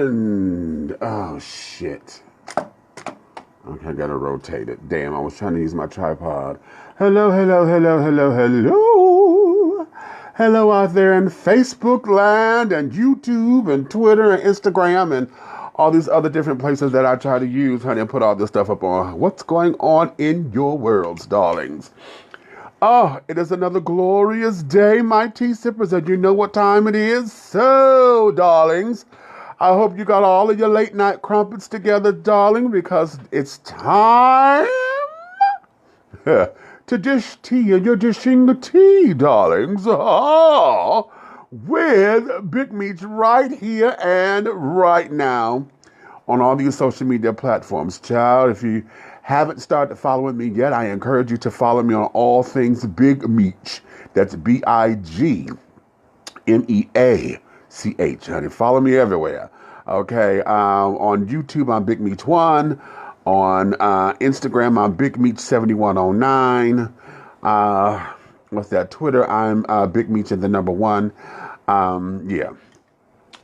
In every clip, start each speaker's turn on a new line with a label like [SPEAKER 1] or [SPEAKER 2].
[SPEAKER 1] And, oh, shit. Okay, I gotta rotate it. Damn, I was trying to use my tripod. Hello, hello, hello, hello, hello. Hello out there in Facebook land and YouTube and Twitter and Instagram and all these other different places that I try to use, honey, and put all this stuff up on. What's going on in your worlds, darlings? Oh, it is another glorious day, my tea sippers, and you know what time it is. So, darlings, I hope you got all of your late night crumpets together, darling, because it's time to dish tea, and you're dishing the tea, darlings. Oh, with Big Meach right here and right now on all these social media platforms. Child, if you haven't started following me yet, I encourage you to follow me on all things Big Meach. That's BIGMEACH, honey. Follow me everywhere. Okay, on YouTube, I'm Big Meach 1. On Instagram, I'm Big Meach 7109. What's that? Twitter, I'm Big Meach and the number 1. Yeah.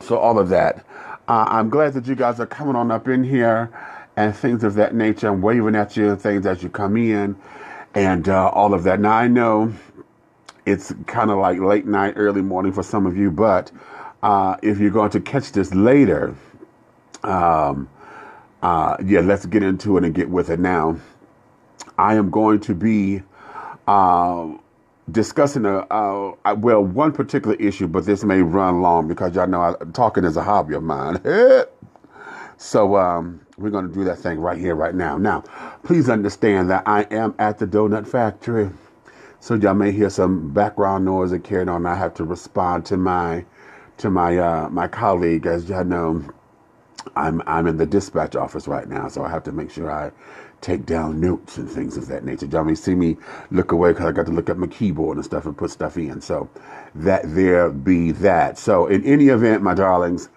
[SPEAKER 1] So all of that. I'm glad that you guys are coming on up in here and things of that nature. I'm waving at you and things as you come in and all of that. Now, I know it's kind of like late night, early morning for some of you, but if you're going to catch this later, yeah, let's get into it and get with it now. I am going to be discussing one particular issue, but this may run long because y'all know talking is a hobby of mine. So we're going to do that thing right here, right now. Now, please understand that I am at the donut factory, so y'all may hear some background noise and carrying on. I have to respond to my colleague. As y'all know, I'm in the dispatch office right now, so I have to make sure I take down notes and things of that nature. Y'all may see me look away because I got to look at my keyboard and stuff and put stuff in. So that there be that. So in any event, my darlings,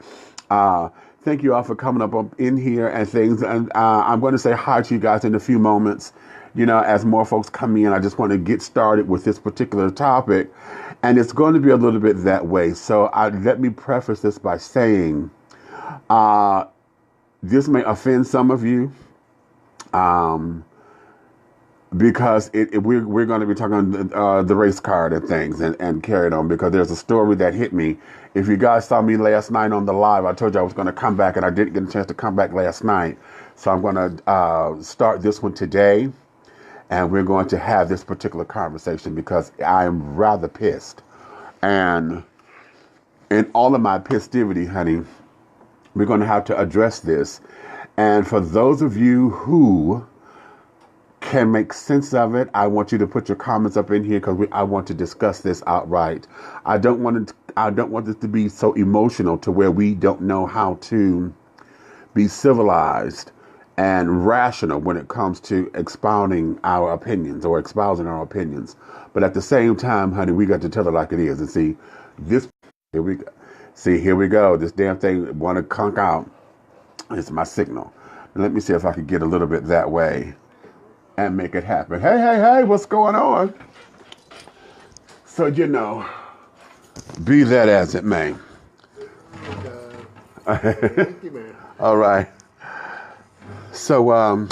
[SPEAKER 1] thank you all for coming up in here and things. And I'm going to say hi to you guys in a few moments. You know, as more folks come in, I just want to get started with this particular topic. And it's going to be a little bit that way. So let me preface this by saying this may offend some of you. Because we're going to be talking the race card and things and carry it on, because there's a story that hit me. If you guys saw me last night on the live, I told you I was going to come back, and I didn't get a chance to come back last night. So I'm going to start this one today, and we're going to have this particular conversation because I am rather pissed. And in all of my pistivity, honey, we're going to have to address this. And for those of you who can make sense of it, I want you to put your comments up in here because I want to discuss this outright. I don't want this to be so emotional to where we don't know how to be civilized and rational when it comes to expounding our opinions or espousing our opinions. But at the same time, honey, we got to tell it like it is. And see, here we go. This damn thing want to conk out. It's my signal. Let me see if I can get a little bit that way and make it happen. Hey, what's going on? So, you know, be that as it may. Thank you, man. All right. So,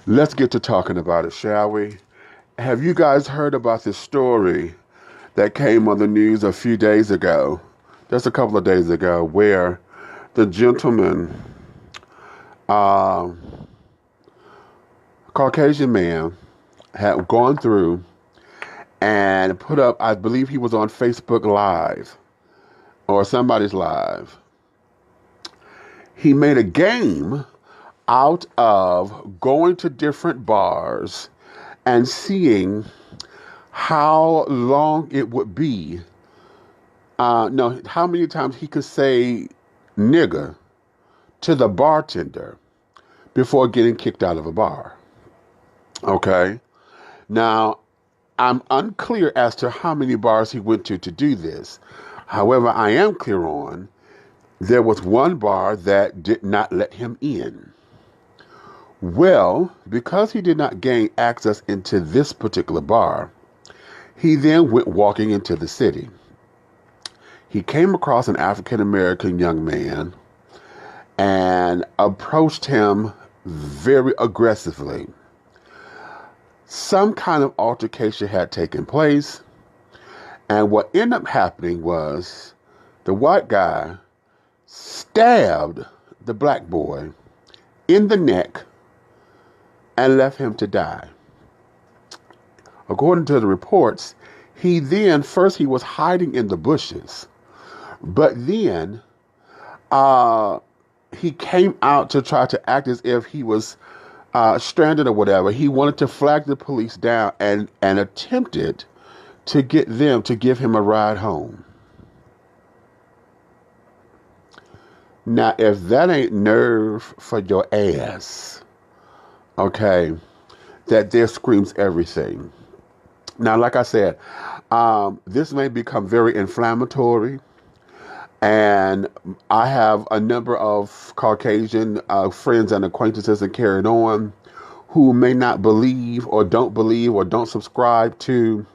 [SPEAKER 1] let's get to talking about it, shall we? Have you guys heard about this story that came on the news a few days ago, just a couple of days ago, where the gentleman, Caucasian man, had gone through and put up, I believe he was on Facebook Live or somebody's live. He made a game out of going to different bars and seeing how long it would be. How many times he could say nigger to the bartender before getting kicked out of a bar. Okay. Now, I'm unclear as to how many bars he went to do this. However, I am clear on there was one bar that did not let him in. Well, because he did not gain access into this particular bar, he then went walking into the city. he came across an African American young man and approached him very aggressively. Some kind of altercation had taken place, and what ended up happening was the white guy stabbed the black boy in the neck and left him to die. According to the reports, he was hiding in the bushes, but then he came out to try to act as if he was stranded or whatever. He wanted to flag the police down and attempted to get them to give him a ride home. Now, if that ain't nerve for your ass, okay, that there screams everything. Now, like I said, this may become very inflammatory, and I have a number of Caucasian friends and acquaintances and carried on who may not believe or don't subscribe to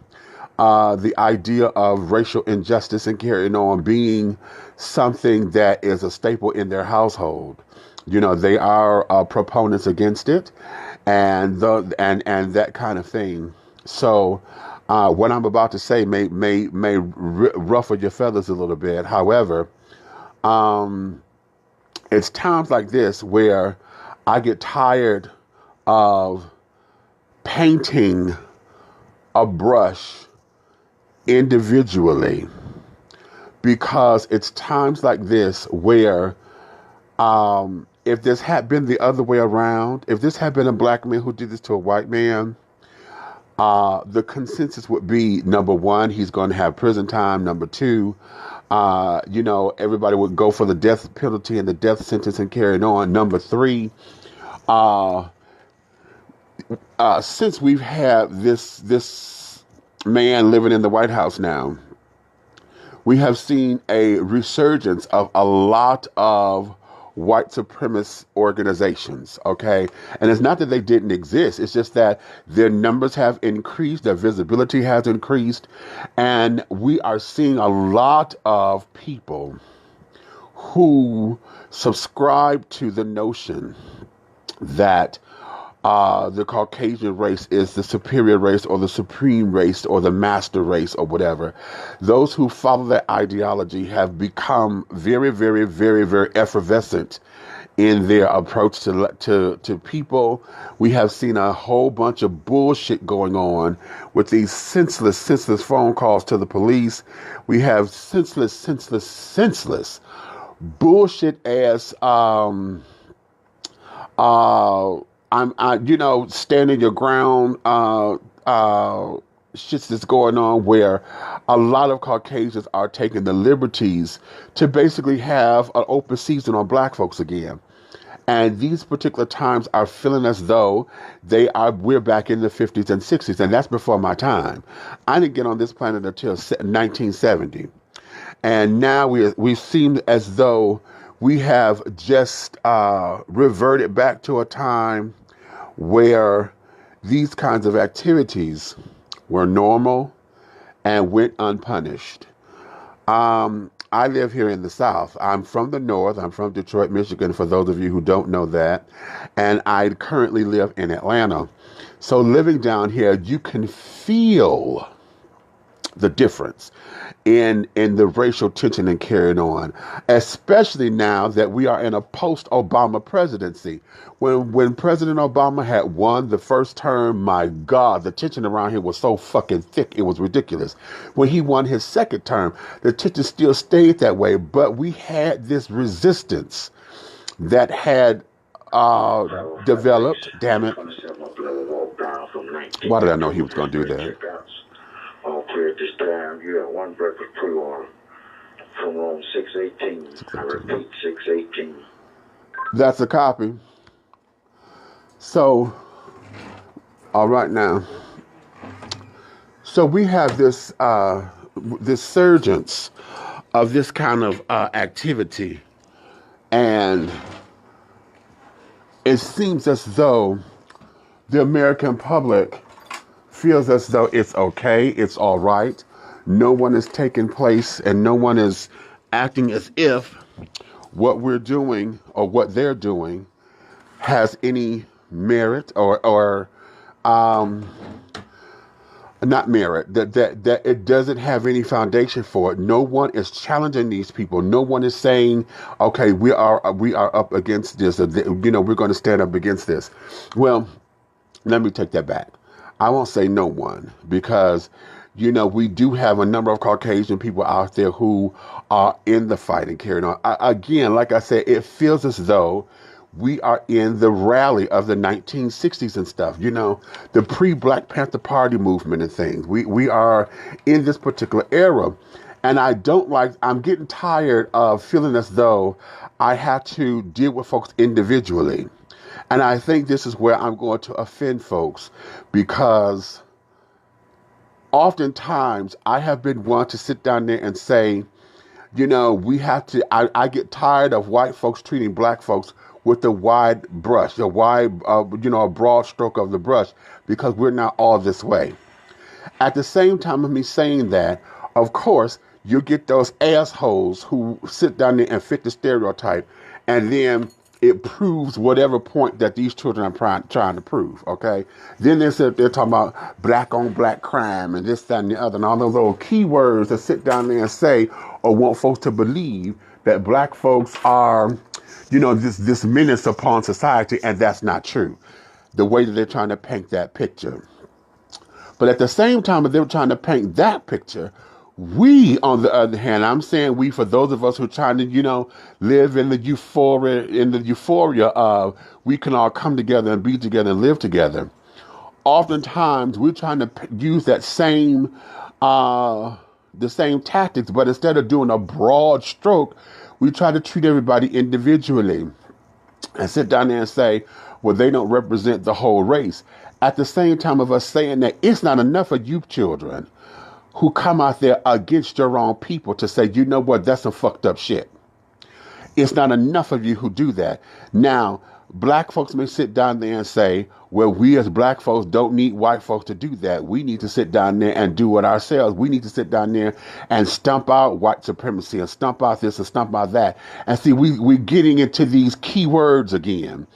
[SPEAKER 1] the idea of racial injustice and carrying on being something that is a staple in their household. You know, they are proponents against it, and that kind of thing. So, what I'm about to say may ruffle your feathers a little bit. However, it's times like this where I get tired of painting a brush individually, because it's times like this where if this had been the other way around, if this had been a black man who did this to a white man, the consensus would be, number one, he's going to have prison time. Number two, everybody would go for the death penalty and the death sentence and carry it on. Number three, since we've had this man living in the White House now, we have seen a resurgence of a lot of white supremacist organizations, okay? And it's not that they didn't exist. It's just that their numbers have increased, their visibility has increased, and we are seeing a lot of people who subscribe to the notion that the Caucasian race is the superior race or the supreme race or the master race or whatever. Those who follow that ideology have become very, very, very, very effervescent in their approach to people. We have seen a whole bunch of bullshit going on with these senseless phone calls to the police. We have senseless bullshit ass standing your ground, shits that's going on where a lot of Caucasians are taking the liberties to basically have an open season on black folks again. And these particular times are feeling as though we're back in the 50s and 60s, and that's before my time. I didn't get on this planet until 1970. And now we seem as though we have just reverted back to a time where these kinds of activities were normal and went unpunished. I live here in the South. I'm from the North. I'm from Detroit, Michigan, for those of you who don't know that. And I currently live in Atlanta. So living down here, you can feel the difference in the racial tension and carrying on, especially now that we are in a post-Obama presidency. When President Obama had won the first term, my God, the tension around here was so fucking thick, it was ridiculous. When he won his second term, the tension still stayed that way, but we had this resistance that had developed. Damn it. Why did I know he was going to do that?
[SPEAKER 2] All clear at this time. You have one breakfast pre-order from room 618. I repeat, 618.
[SPEAKER 1] That's a copy. So, all right now. So we have this this surgence of this kind of activity, and it seems as though the American public feels as though it's okay, it's all right, no one is taking place and no one is acting as if what we're doing or what they're doing has any merit or not merit, that it doesn't have any foundation for it. No one is challenging these people. No one is saying, okay, we are up against this, or, we're going to stand up against this. Well, let me take that back. I won't say no one, because we do have a number of Caucasian people out there who are in the fight and carrying on. Again, like I said, it feels as though we are in the rally of the 1960s and stuff, the pre-Black Panther Party movement and things. We are in this particular era. And I'm getting tired of feeling as though I have to deal with folks individually. And I think this is where I'm going to offend folks, because oftentimes I have been one to sit down there and say, we have to, I get tired of white folks treating black folks with a wide brush, a broad stroke of the brush, because we're not all this way. At the same time of me saying that, of course, you get those assholes who sit down there and fit the stereotype, and then it proves whatever point that these children are trying to prove, okay? Then they're talking about black on black crime and this, that, and the other, and all those little keywords that sit down there and say or want folks to believe that black folks are, this menace upon society, and that's not true. The way that they're trying to paint that picture. But at the same time that they're trying to paint that picture, we, on the other hand, I'm saying we, for those of us who are trying to, live in the euphoria of we can all come together and be together and live together. Oftentimes, we're trying to use that the same tactics, but instead of doing a broad stroke, we try to treat everybody individually and sit down there and say, well, they don't represent the whole race. At the same time of us saying that, it's not enough of you children who come out there against your own people to say, you know what, that's some fucked up shit. It's not enough of you who do that. Now, black folks may sit down there and say, well, we as black folks don't need white folks to do that. We need to sit down there and do it ourselves. We need to sit down there and stomp out white supremacy and stomp out this and stomp out that. And see, we're getting into these key words again.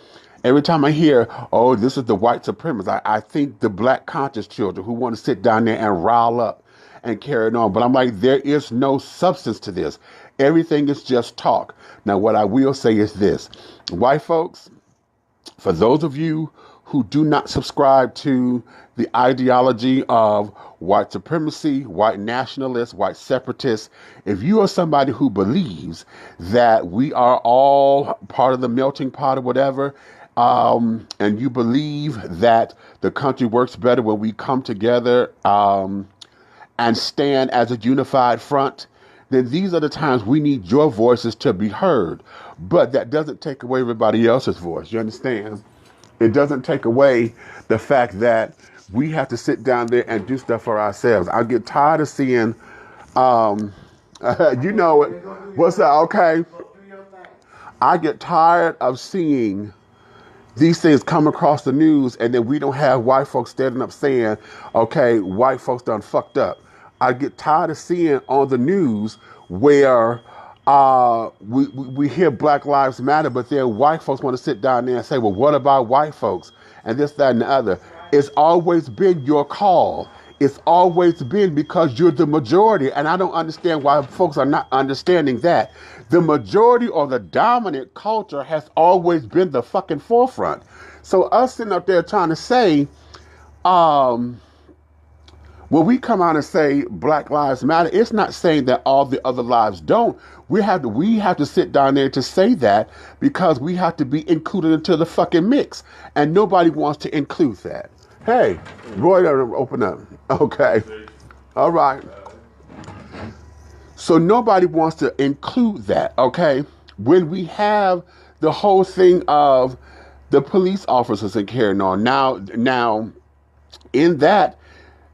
[SPEAKER 1] Every time I hear, oh, this is the white supremacist, I think the black conscious children who want to sit down there and rile up and carry it on. But I'm like, there is no substance to this. Everything is just talk. Now, what I will say is this. White folks, for those of you who do not subscribe to the ideology of white supremacy, white nationalists, white separatists, if you are somebody who believes that we are all part of the melting pot or whatever, and you believe that the country works better when we come together and stand as a unified front, then these are the times we need your voices to be heard. But that doesn't take away everybody else's voice. You understand? It doesn't take away the fact that we have to sit down there and do stuff for ourselves. I get tired of seeing, what's that? Okay. I get tired of seeing these things come across the news, and then we don't have white folks standing up saying, okay, white folks done fucked up. I get tired of seeing on the news where we hear Black Lives Matter, but then white folks want to sit down there and say, well, what about white folks? And this, that, and the other. It's always been your call. It's always been because you're the majority. And I don't understand why folks are not understanding that. The majority or the dominant culture has always been the fucking forefront. So us sitting up there trying to say, when we come out and say Black Lives Matter, it's not saying that all the other lives don't. We have to sit down there to say that because we have to be included into the fucking mix. And nobody wants to include that. Hey, Roy, open up. Okay. All right. So nobody wants to include that, okay? When we have the whole thing of the police officers and carrying on. Now, in that,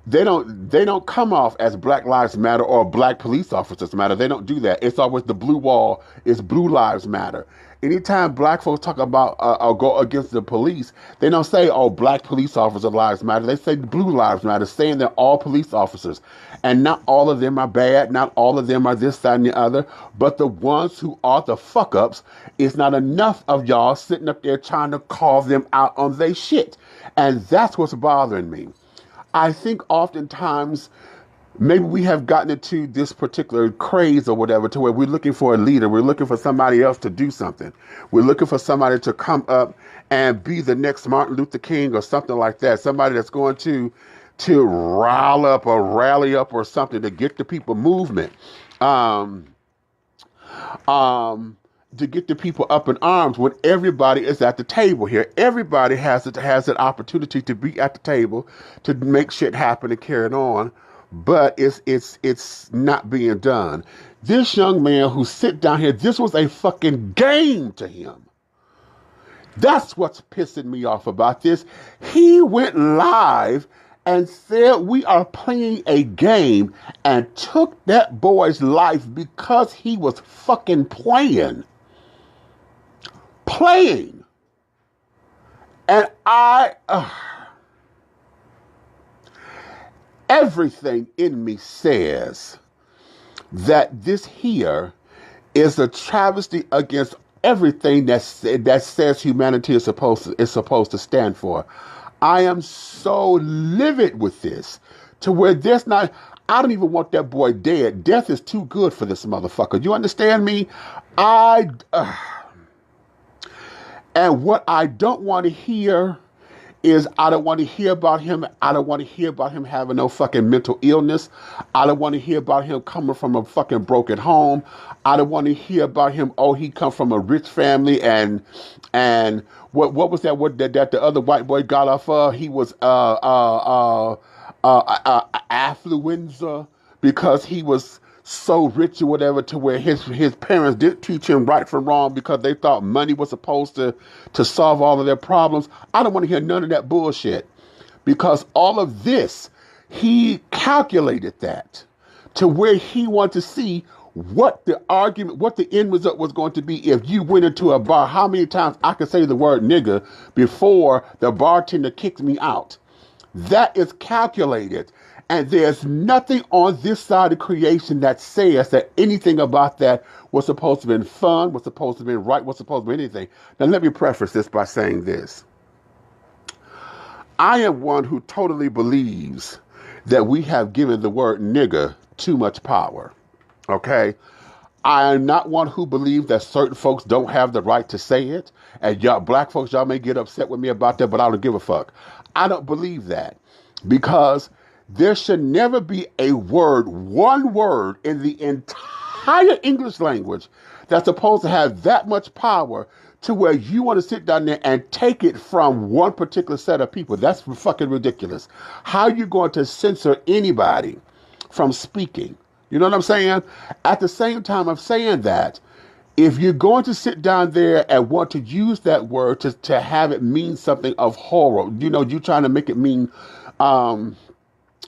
[SPEAKER 1] they don't come off as Black Lives Matter or Black Police Officers Matter. They don't do that. It's always the blue wall. It's Blue Lives Matter. Anytime black folks talk about or go against the police, they don't say, "Oh, Black police officer lives matter." They say Blue Lives Matter, saying that all police officers, and not all of them are bad. Not all of them are this, that, and the other. But the ones who are the fuck ups, it's not enough of y'all sitting up there trying to call them out on their shit, and that's what's bothering me. I think oftentimes maybe we have gotten into this particular craze or whatever to where we're looking for a leader. We're looking for somebody else to do something. We're looking for somebody to come up and be the next Martin Luther King or something like that. Somebody that's going to rile up or rally up or something to get the people movement. To get the people up in arms when everybody is at the table here. Everybody has an opportunity to be at the table to make shit happen and carry it on, but it's not being done. This young man who sit down here, this was a fucking game to him. That's what's pissing me off about this. He went live and said we are playing a game and took that boy's life because he was fucking playing. And everything in me says that this here is a travesty against everything that says humanity is supposed to stand for. I am so livid with this to where there's not. I don't even want that boy dead. Death is too good for this motherfucker. You understand me? And what I don't want to hear is I don't want to hear about him. I don't want to hear about him having no fucking mental illness. I don't want to hear about him coming from a fucking broken home. I don't want to hear about him, oh, he come from a rich family and what was that that the other white boy got off of? He was affluenza because he was so rich or whatever to where his parents didn't teach him right from wrong because they thought money was supposed to solve all of their problems. I don't want to hear none of that bullshit because all of this, he calculated that to where he wanted to see what the argument, what the end result was going to be if you went into a bar. How many times I could say the word nigger before the bartender kicked me out? That is calculated. And there's nothing on this side of creation that says that anything about that was supposed to be fun, was supposed to be right, was supposed to be anything. Now, let me preface this by saying this. I am one who totally believes that we have given the word nigger too much power. Okay? I am not one who believes that certain folks don't have the right to say it. And y'all, black folks, y'all may get upset with me about that, but I don't give a fuck. I don't believe that because there should never be a word, one word in the entire English language that's supposed to have that much power to where you want to sit down there and take it from one particular set of people. That's fucking ridiculous. How are you going to censor anybody from speaking? You know what I'm saying? At the same time of saying that, if you're going to sit down there and want to use that word to have it mean something of horror, you know, you're trying to make it mean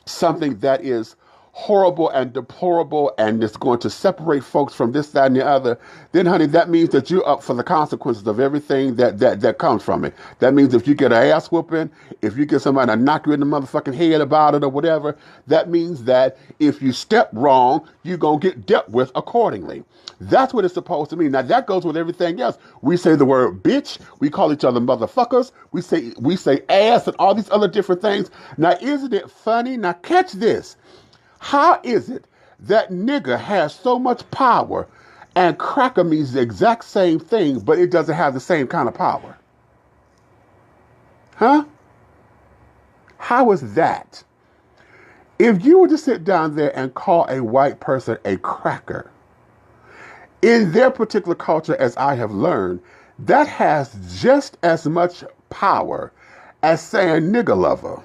[SPEAKER 1] something that is horrible and deplorable and it's going to separate folks from this, that, and the other, then, honey, that means that you're up for the consequences of everything that comes from it. That means if you get an ass whooping, if you get somebody to knock you in the motherfucking head about it or whatever, that means that if you step wrong, you're going to get dealt with accordingly. That's what it's supposed to mean. Now, that goes with everything else. We say the word bitch. We call each other motherfuckers. We say ass and all these other different things. Now, isn't it funny? Now, catch this. How is it that nigger has so much power and cracker means the exact same thing, but it doesn't have the same kind of power? Huh? How is that? If you were to sit down there and call a white person a cracker, in their particular culture, as I have learned, that has just as much power as saying nigger lover.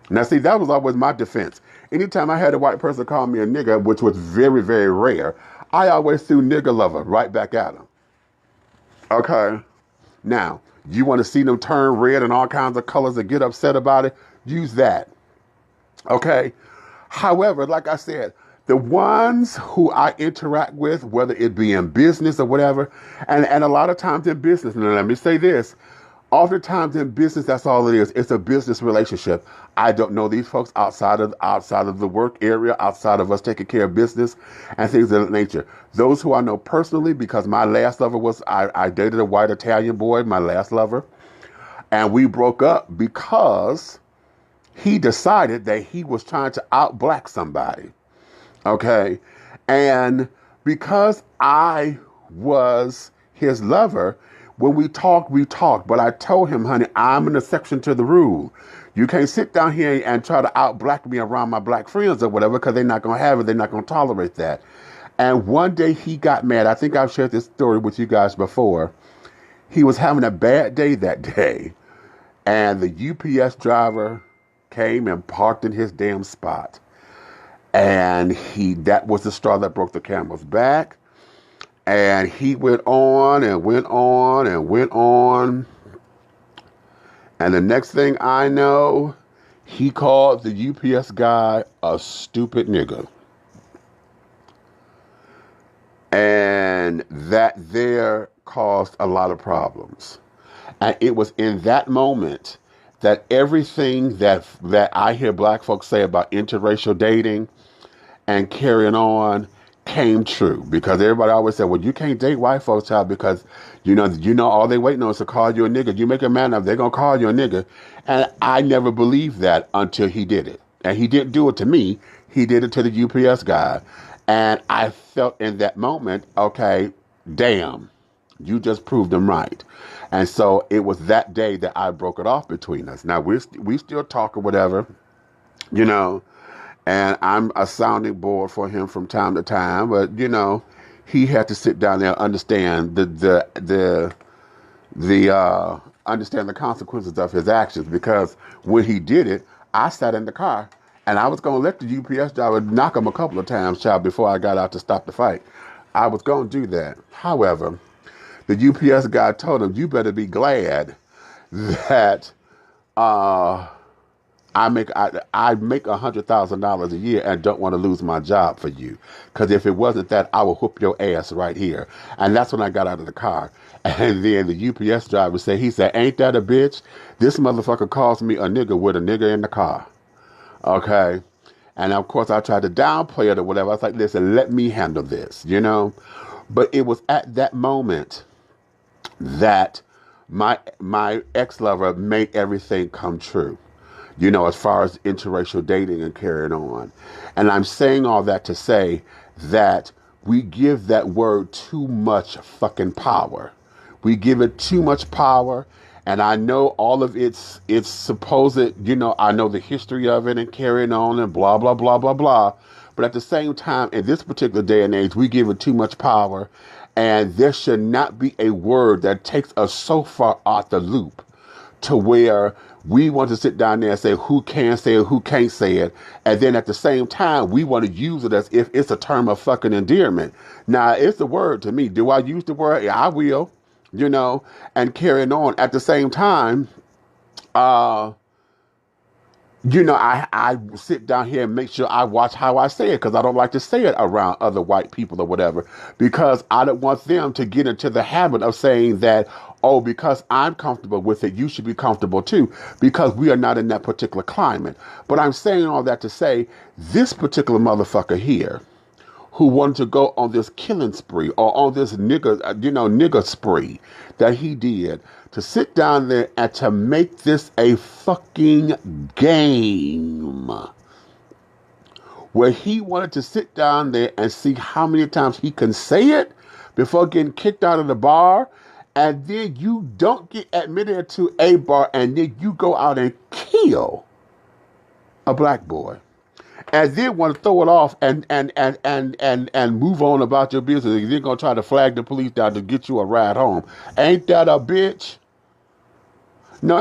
[SPEAKER 1] Now, see, that was always my defense. Anytime I had a white person call me a nigger, which was very, very rare, I always threw nigger lover right back at them. Okay? Now, you want to see them turn red and all kinds of colors and get upset about it? Use that. Okay. However, like I said, the ones who I interact with, whether it be in business or whatever, and a lot of times in business, and let me say this, oftentimes in business, that's all it is. It's a business relationship. I don't know these folks outside of the work area, outside of us taking care of business and things of that nature. Those who I know personally, because my last lover I dated a white Italian boy, my last lover, and we broke up because he decided that he was trying to out-black somebody. Okay? And because I was his lover, when we talked, we talked. But I told him, honey, I'm an exception to the rule. You can't sit down here and try to out-black me around my black friends or whatever, because they're not going to have it. They're not going to tolerate that. And one day he got mad. I think I've shared this story with you guys before. He was having a bad day that day. And the UPS driver came and parked in his damn spot. And that was the straw that broke the camel's back. And he went on and went on and went on. And the next thing I know, he called the UPS guy a stupid nigger. And that there caused a lot of problems. And it was in that moment that everything that I hear black folks say about interracial dating and carrying on came true. Because everybody always said, well, you can't date white folks, child, because you know all they waiting on is to call you a nigga. You make a man up, they're gonna call you a nigga. And I never believed that until he did it. And he didn't do it to me, he did it to the UPS guy. And I felt in that moment, okay, damn, you just proved them right. And so it was that day that I broke it off between us. Now, we still talk or whatever, you know, and I'm a sounding board for him from time to time. But, you know, he had to sit down there and understand understand the consequences of his actions. Because when he did it, I sat in the car. And I was going to let the UPS driver knock him a couple of times, child, before I got out to stop the fight. I was going to do that. However, the UPS guy told him, you better be glad that I make $100,000 a year and don't want to lose my job for you. Because if it wasn't that, I will whoop your ass right here. And that's when I got out of the car. And then the UPS driver said, ain't that a bitch? This motherfucker calls me a nigger with a nigger in the car. Okay. And of course I tried to downplay it or whatever. I was like, listen, let me handle this, you know. But it was at that moment that my ex-lover made everything come true, you know, as far as interracial dating and carrying on. And I'm saying all that to say that we give that word too much fucking power. We give it too much power. And I know all of its supposed, you know, I know the history of it and carrying on and blah, blah, blah, blah, blah. But at the same time, in this particular day and age, we give it too much power. And there should not be a word that takes us so far out the loop to where we want to sit down there and say who can say it, who can't say it. And then at the same time, we want to use it as if it's a term of fucking endearment. Now, it's a word to me. Do I use the word? Yeah, I will. You know, and carrying on at the same time, you know, I sit down here and make sure I watch how I say it, because I don't like to say it around other white people or whatever, because I don't want them to get into the habit of saying that, oh, because I'm comfortable with it, you should be comfortable too, because we are not in that particular climate. But I'm saying all that to say this particular motherfucker here, who wanted to go on this killing spree or on this nigger spree that he did, to sit down there and to make this a fucking game where he wanted to sit down there and see how many times he can say it before getting kicked out of the bar. And then you don't get admitted to a bar and then you go out and kill a black boy. And then want to throw it off and move on about your business. You're going to try to flag the police down to get you a ride home. Ain't that a bitch? No,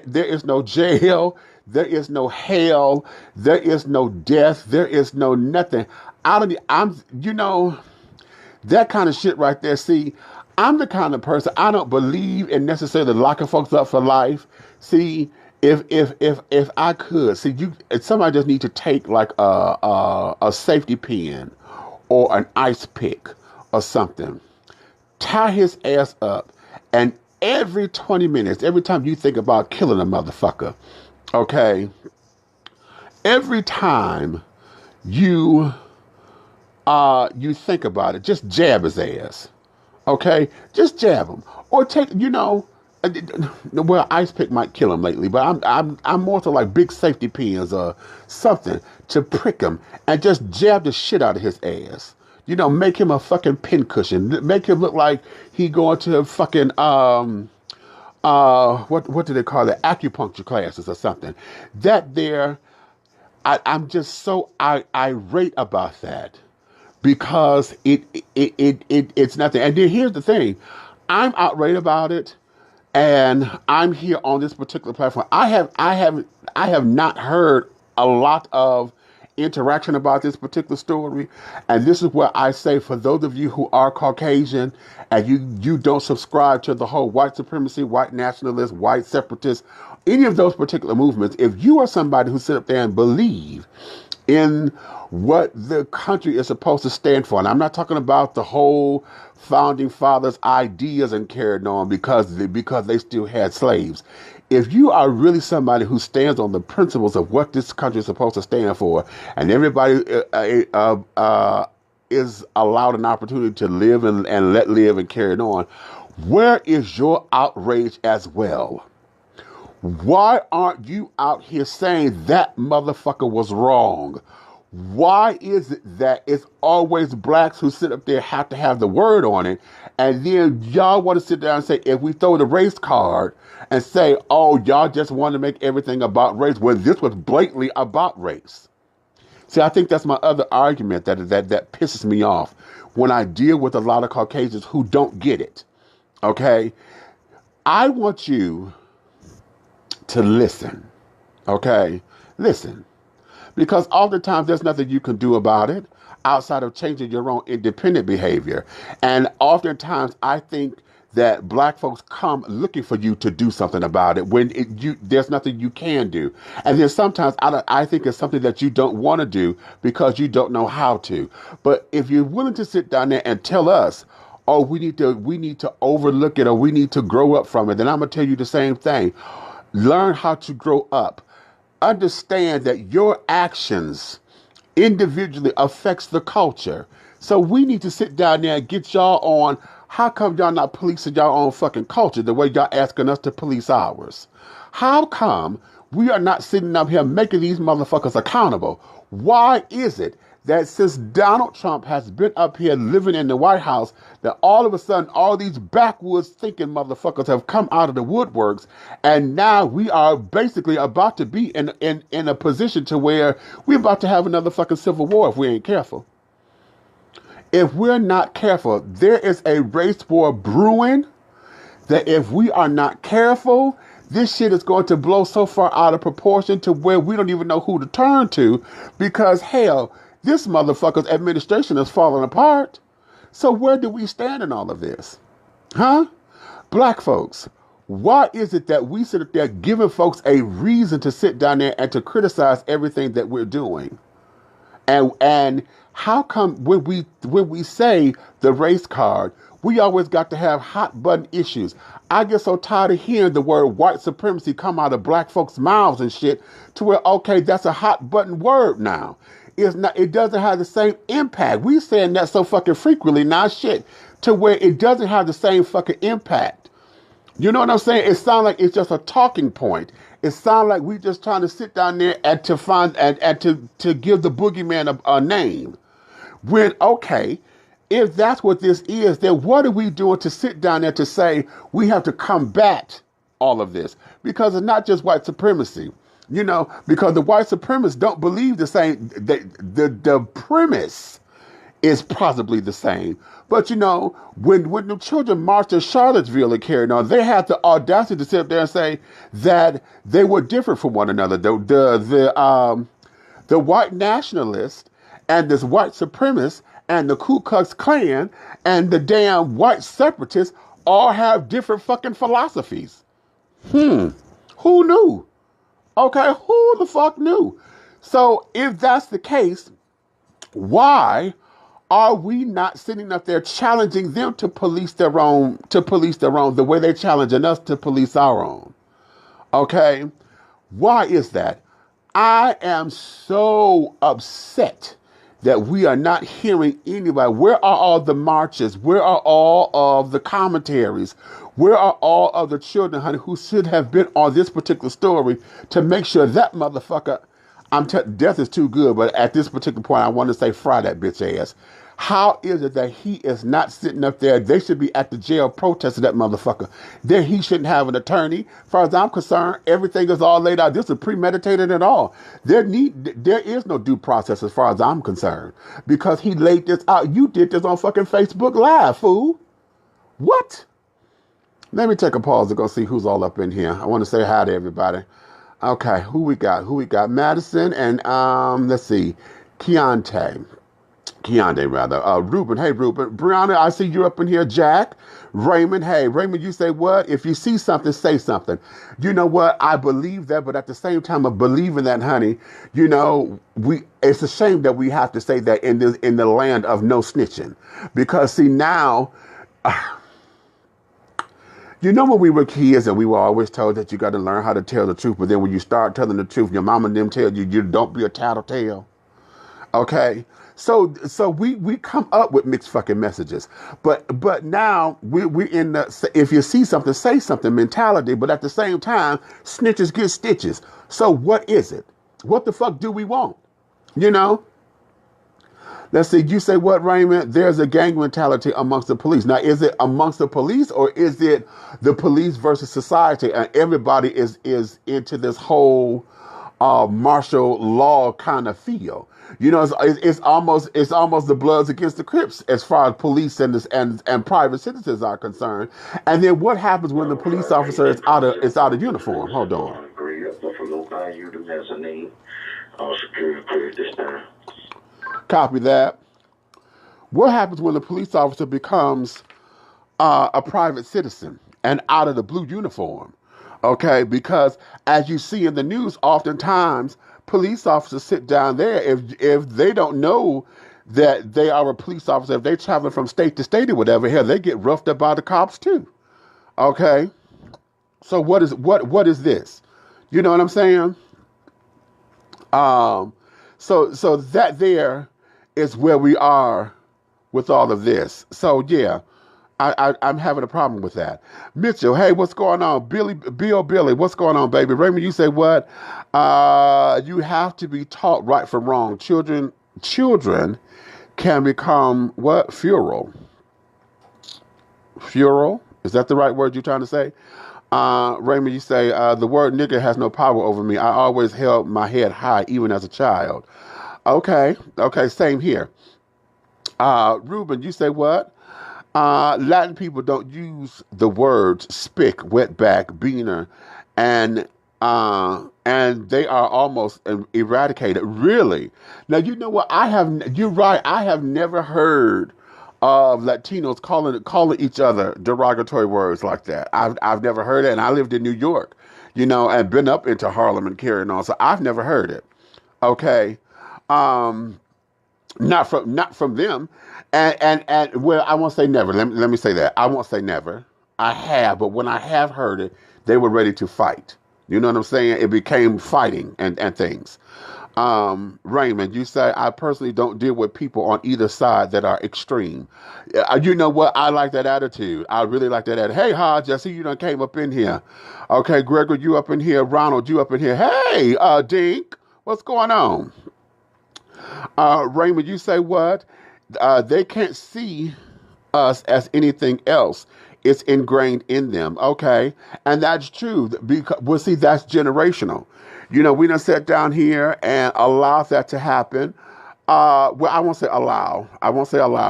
[SPEAKER 1] there is no jail. There is no hell. There is no death. There is no nothing. You know, that kind of shit right there. See, I'm the kind of person, I don't believe in necessarily locking folks up for life. See, If I could see you, somebody just need to take like a safety pin or an ice pick or something, tie his ass up, and every 20 minutes, every time you think about killing a motherfucker, okay, every time you you think about it, just jab his ass. Okay, just jab him, or take, well, ice pick might kill him lately, but I'm more so like big safety pins or something to prick him and just jab the shit out of his ass. Make him a fucking pincushion. Make him look like he going to fucking what do they call it, acupuncture classes or something. That there, I'm just so irate about that. Because it's nothing. And then here's the thing. I'm outraged about it, and I'm here on this particular platform. I have not heard a lot of interaction about this particular story. And this is where I say, for those of you who are Caucasian and you don't subscribe to the whole white supremacy, white nationalist, white separatist, any of those particular movements, if you are somebody who sit up there and believe in what the country is supposed to stand for. And I'm not talking about the whole founding fathers' ideas and carried on because they still had slaves. If you are really somebody who stands on the principles of what this country is supposed to stand for, and everybody is allowed an opportunity to live and let live and carry it on, where is your outrage as well? Why aren't you out here saying that motherfucker was wrong? Why is it that it's always blacks who sit up there have to have the word on it, and then y'all want to sit down and say, if we throw the race card and say, oh, y'all just want to make everything about race, when this was blatantly about race? See, I think that's my other argument that pisses me off when I deal with a lot of Caucasians who don't get it. Okay? I want you to listen. Okay? Listen. Because oftentimes there's nothing you can do about it outside of changing your own independent behavior. And oftentimes I think that black folks come looking for you to do something about it when there's nothing you can do. And then sometimes I think it's something that you don't want to do because you don't know how to. But if you're willing to sit down there and tell us, oh, we need to overlook it or we need to grow up from it, then I'm going to tell you the same thing. Learn how to grow up. Understand that your actions individually affects the culture. So we need to sit down there and get y'all on, how come y'all not policing y'all own fucking culture the way y'all asking us to police ours? How come we are not sitting up here making these motherfuckers accountable? Why is it that since Donald Trump has been up here living in the White House, that all of a sudden all these backwoods thinking motherfuckers have come out of the woodworks, and now we are basically about to be in a position to where we're about to have another fucking civil war if we ain't careful. If we're not careful, there is a race war brewing that if we are not careful, this shit is going to blow so far out of proportion to where we don't even know who to turn to, because hell, this motherfucker's administration is falling apart. So where do we stand in all of this? Huh? Black folks, why is it that we sit there giving folks a reason to sit down there and to criticize everything that we're doing? And how come when we say the race card, we always got to have hot button issues? I get so tired of hearing the word white supremacy come out of black folks' mouths and shit to where, okay, that's a hot button word now. It's not, it doesn't have the same impact. We saying that so fucking frequently now, shit, to where it doesn't have the same fucking impact. You know what I'm saying? It sounds like it's just a talking point. It sounds like we just trying to sit down there and to find and to give the boogeyman a name. When, okay, if that's what this is, then what are we doing to sit down there to say we have to combat all of this? Because it's not just white supremacy. You know, because the white supremacists don't believe the same. The premise is possibly the same. But, you know, when the children marched in Charlottesville and carried on, they had the audacity to sit up there and say that they were different from one another. The white nationalists and this white supremacist and the Ku Klux Klan and the damn white separatists all have different fucking philosophies. Who knew? Okay, who the fuck knew? So if that's the case, why are we not sitting up there challenging them to police their own, the way they're challenging us to police our own? Okay? Why is that? I am so upset that we are not hearing anybody. Where are all the marches? Where are all of the commentaries? Where are all of the children, honey, who should have been on this particular story to make sure that motherfucker, death is too good, but at this particular point, I want to say fry that bitch ass. How is it that he is not sitting up there? They should be at the jail protesting that motherfucker. Then he shouldn't have an attorney. As far as I'm concerned, everything is all laid out. This is premeditated at all. There is no due process as far as I'm concerned because he laid this out. You did this on fucking Facebook Live, fool. What? Let me take a pause to go see who's all up in here. I want to say hi to everybody. Okay, who we got? Madison and let's see, Keontae rather. Ruben, hey Ruben. Brianna, I see you up in here. Jack, Raymond, hey Raymond, you say what? If you see something, say something. You know what? I believe that, but at the same time of believing that, honey, you know, it's a shame that we have to say that in the land of no snitching, because see now. You know when we were kids and we were always told that you got to learn how to tell the truth, but then when you start telling the truth, your mama and them tell you don't be a tattletale. Okay? So we come up with mixed fucking messages. But now we in the if you see something, say something mentality, but at the same time, snitches get stitches. So what is it? What the fuck do we want? You know? Let's see, you say what, Raymond? There's a gang mentality amongst the police. Now, is it amongst the police or is it the police versus society? And everybody is into this whole martial law kind of feel. You know, it's almost the Bloods against the Crips as far as police and private citizens are concerned. And then what happens when the police officer is out of uniform? Hold on. Copy that. What happens when the police officer becomes a private citizen and out of the blue uniform? Okay, because as you see in the news, oftentimes police officers sit down there if they don't know that they are a police officer. If they're traveling from state to state or whatever, hell, they get roughed up by the cops too. Okay, so what is this? You know what I'm saying? So that there is where we are with all of this. So yeah, I'm having a problem with that. Mitchell, hey, what's going on? Billy, what's going on, baby? Raymond, you say what? You have to be taught right from wrong. Children can become what? Feral. Is that the right word you're trying to say? Raymond, you say, the word nigger has no power over me. I always held my head high, even as a child. Okay, same here. Ruben, you say what? Latin people don't use the words spick, wetback, beaner, and they are almost eradicated. Really? Now, you know what? You're right. I have never heard of Latinos calling each other derogatory words like that. I've never heard it, and I lived in New York, you know, and been up into Harlem and carrying on, so I've never heard it. Okay, not from them, and well, I won't say never. Let me say that I won't say never. I have, but when I have heard it, they were ready to fight. You know what I'm saying? It became fighting and things. Raymond, you say, I personally don't deal with people on either side that are extreme. You know what? I like that attitude. I really like that attitude. Hey, Hodge, I see you done came up in here. Okay, Gregor, you up in here. Ronald, you up in here. Hey, Dink, what's going on? Raymond, you say what? They can't see us as anything else. It's ingrained in them. Okay. And that's true. Well, see, that's generational. You know, we done sat down here and allowed that to happen. Well, I won't say allow.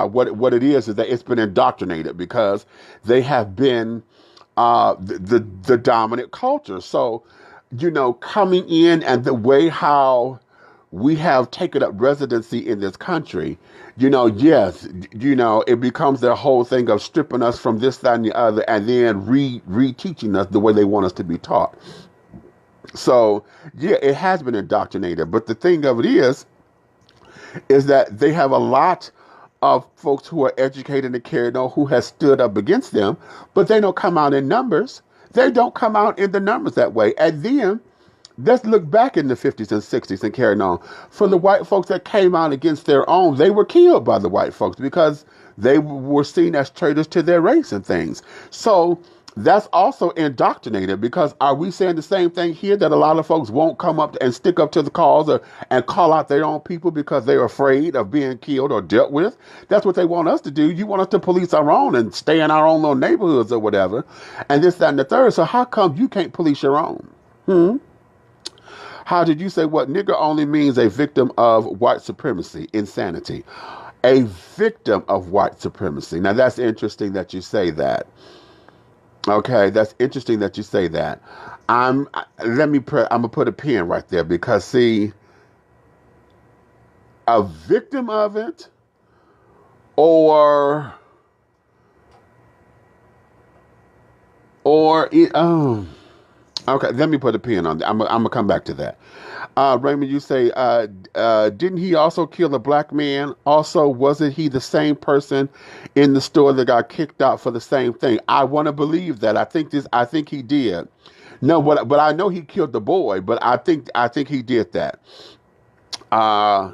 [SPEAKER 1] What it is that it's been indoctrinated because they have been the dominant culture. So, you know, coming in and the way how we have taken up residency in this country, you know, yes, you know, it becomes their whole thing of stripping us from this, that, and the other, and then re-teaching us the way they want us to be taught. So, yeah, it has been indoctrinated. But the thing of it is that they have a lot of folks who are educated and carried on who has stood up against them, but they don't come out in numbers. They don't come out in the numbers that way. And then let's look back in the 50s and 60s and carrying on. For the white folks that came out against their own, they were killed by the white folks because they were seen as traitors to their race and things. So that's also indoctrinated, because are we saying the same thing here, that a lot of folks won't come up and stick up to the cause and call out their own people because they're afraid of being killed or dealt with? That's what they want us to do. You want us to police our own and stay in our own little neighborhoods or whatever, and this, that, and the third. So how come you can't police your own? How did you say what nigger only means a victim of white supremacy, insanity? A victim of white supremacy. Now that's interesting that you say that. Okay, that's interesting that you say that. I'm gonna put a pin right there, because see, a victim of it, or it, okay, let me put a pin on that. I'm gonna come back to that. Raymond, you say, didn't he also kill a black man? Also, wasn't he the same person in the store that got kicked out for the same thing? I want to believe that. I think he did. No, but I know he killed the boy, but I think he did that.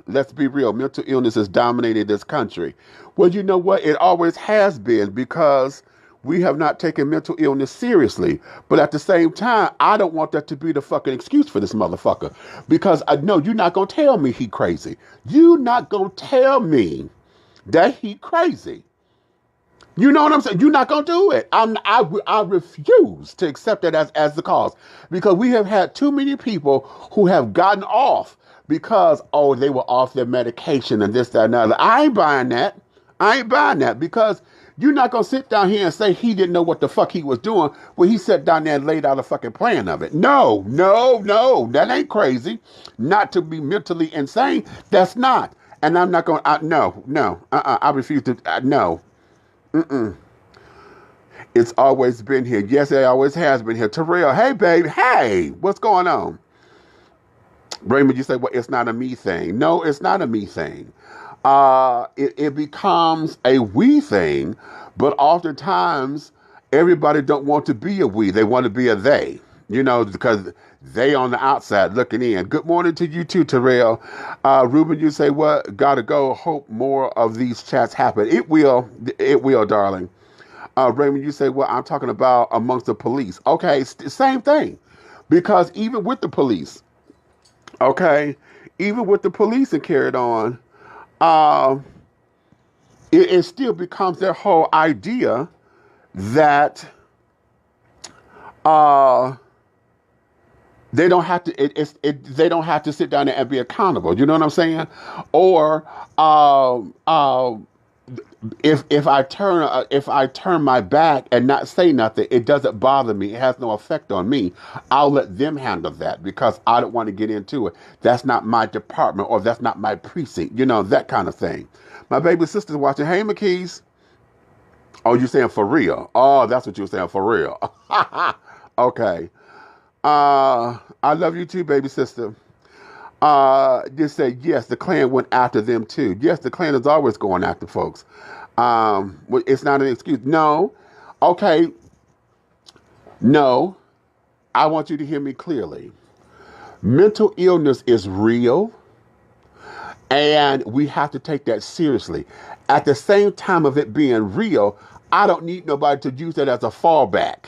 [SPEAKER 1] Let's be real. Mental illness has dominated this country. Well, you know what? It always has been, because we have not taken mental illness seriously. But at the same time, I don't want that to be the fucking excuse for this motherfucker. Because I know you're not going to tell me he crazy. You're not going to tell me that he crazy. You know what I'm saying? You're not going to do it. I refuse to accept that as the cause. Because we have had too many people who have gotten off because, oh, they were off their medication and this, that, and other. I ain't buying that, because you're not going to sit down here and say he didn't know what the fuck he was doing when he sat down there and laid out a fucking plan of it. No, that ain't crazy. Not to be mentally insane. That's not. And I'm not going to, I refuse to, no. It's always been here. Yes, it always has been here. Terrell, hey, baby, hey, what's going on? Raymond, you say, well, it's not a me thing. No, it's not a me thing. It becomes a we thing, but oftentimes everybody don't want to be a we. They want to be a they, because they on the outside looking in. Good morning to you too, Terrell. Ruben, you say, what? Gotta go. Hope more of these chats happen. It will, darling. Raymond, you say, well, I'm talking about amongst the police. Okay, same thing. Because even with the police, and carried on, it still becomes their whole idea that they don't have to. They don't have to sit down and be accountable. You know what I'm saying? Or if I turn my back and not say nothing, it doesn't bother me. It has no effect on me. I'll let them handle that because I don't want to get into it. That's not my department, or that's not my precinct. That kind of thing. My baby sister's watching. Hey, McKees. Oh, you saying for real? Oh, that's what you were saying, for real. Okay. I love you too, baby sister. Just say, yes, the Klan went after them too. Yes, the Klan is always going after folks. It's not an excuse. No. Okay. No. I want you to hear me clearly. Mental illness is real, and we have to take that seriously. At the same time of it being real, I don't need nobody to use that as a fallback.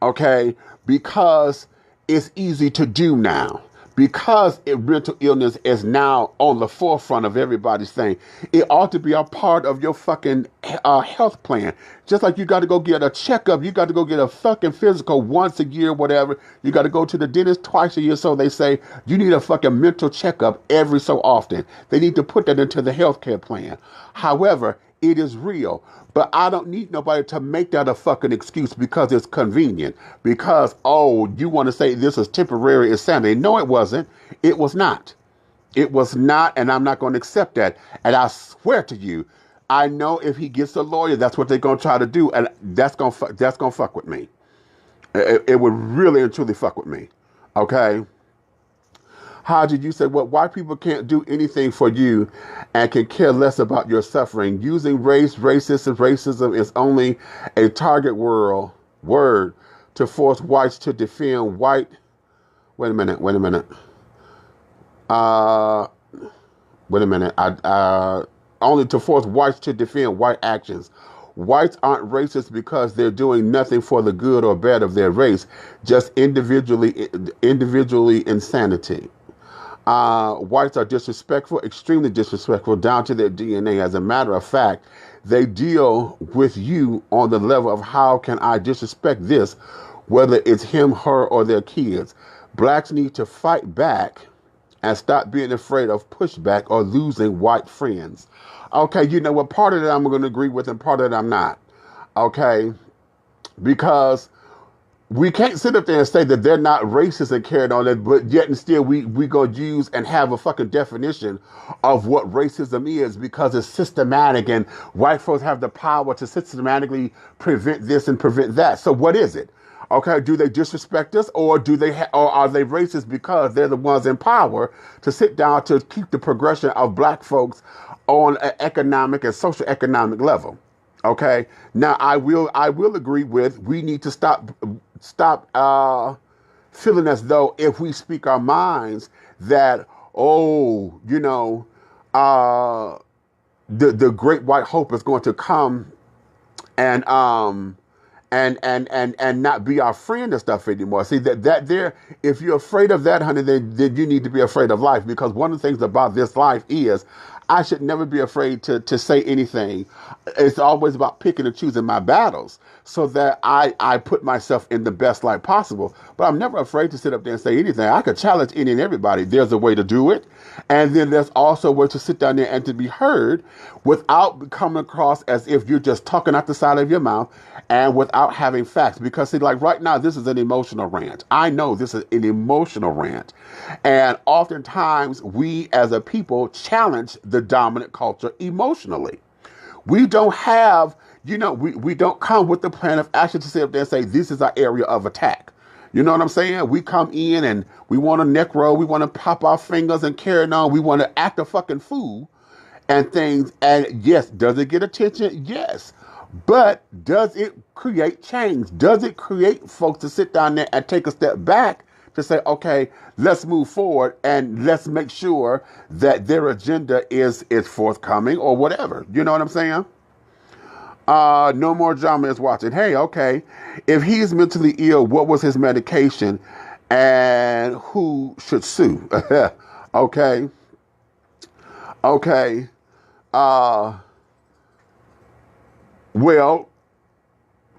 [SPEAKER 1] Okay? Because it's easy to do now. Because mental illness is now on the forefront of everybody's thing, it ought to be a part of your fucking health plan. Just like you got to go get a checkup, you got to go get a fucking physical once a year, whatever. You got to go to the dentist twice a year. So they say you need a fucking mental checkup every so often. They need to put that into the healthcare plan. However, it is real. But I don't need nobody to make that a fucking excuse because it's convenient. Because, oh, you want to say this is temporary insanity. No, it wasn't. It was not. It was not, and I'm not going to accept that. And I swear to you, I know if he gets a lawyer, that's what they're going to try to do, and that's going to fuck with me. It would really and truly fuck with me. Okay. How did you say, well, white people can't do anything for you and can care less about your suffering? Using racism is only a target word to force whites to defend white. Wait a minute. Uh, Wait a minute. Only to force whites to defend white actions. Whites aren't racist because they're doing nothing for the good or bad of their race, just individually insanity. Whites are disrespectful, extremely disrespectful, down to their DNA. As a matter of fact, they deal with you on the level of how can I disrespect this, whether it's him, her, or their kids. Blacks need to fight back and stop being afraid of pushback or losing white friends. Okay, you know what? Part of that I'm going to agree with and part of that I'm not. Okay, because we can't sit up there and say that they're not racist and carrying on that, but yet and still we go use and have a fucking definition of what racism is because it's systematic and white folks have the power to systematically prevent this and prevent that. So what is it? Okay, do they disrespect us or or are they racist because they're the ones in power to sit down to keep the progression of black folks on an economic and social economic level? Okay. Now I will agree with we need to stop feeling as though if we speak our minds that the great white hope is going to come and not be our friend and stuff anymore. See that there, if you're afraid of that, honey, then you need to be afraid of life, because one of the things about this life is I should never be afraid to say anything. It's always about picking and choosing my battles so that I put myself in the best light possible. But I'm never afraid to sit up there and say anything. I could challenge any and everybody. There's a way to do it. And then there's also a way to sit down there and to be heard without coming across as if you're just talking out the side of your mouth and without having facts. Because see, like right now, this is an emotional rant. I know this is an emotional rant. And oftentimes we as a people challenge the dominant culture emotionally. We don't have, we don't come with the plan of action to sit up there and say, this is our area of attack. You know what I'm saying? We come in and we want to neck roll. We want to pop our fingers and carry on. We want to act a fucking fool and things. And yes, does it get attention? Yes. But does it create change? Does it create folks to sit down there and take a step back to say, okay, let's move forward and let's make sure that their agenda is forthcoming or whatever. You know what I'm saying? No More Drama is watching. Hey, okay. If he's mentally ill, what was his medication and who should sue? Okay. Okay. Well,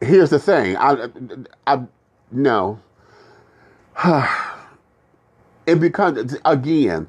[SPEAKER 1] here's the thing. No. It becomes, again,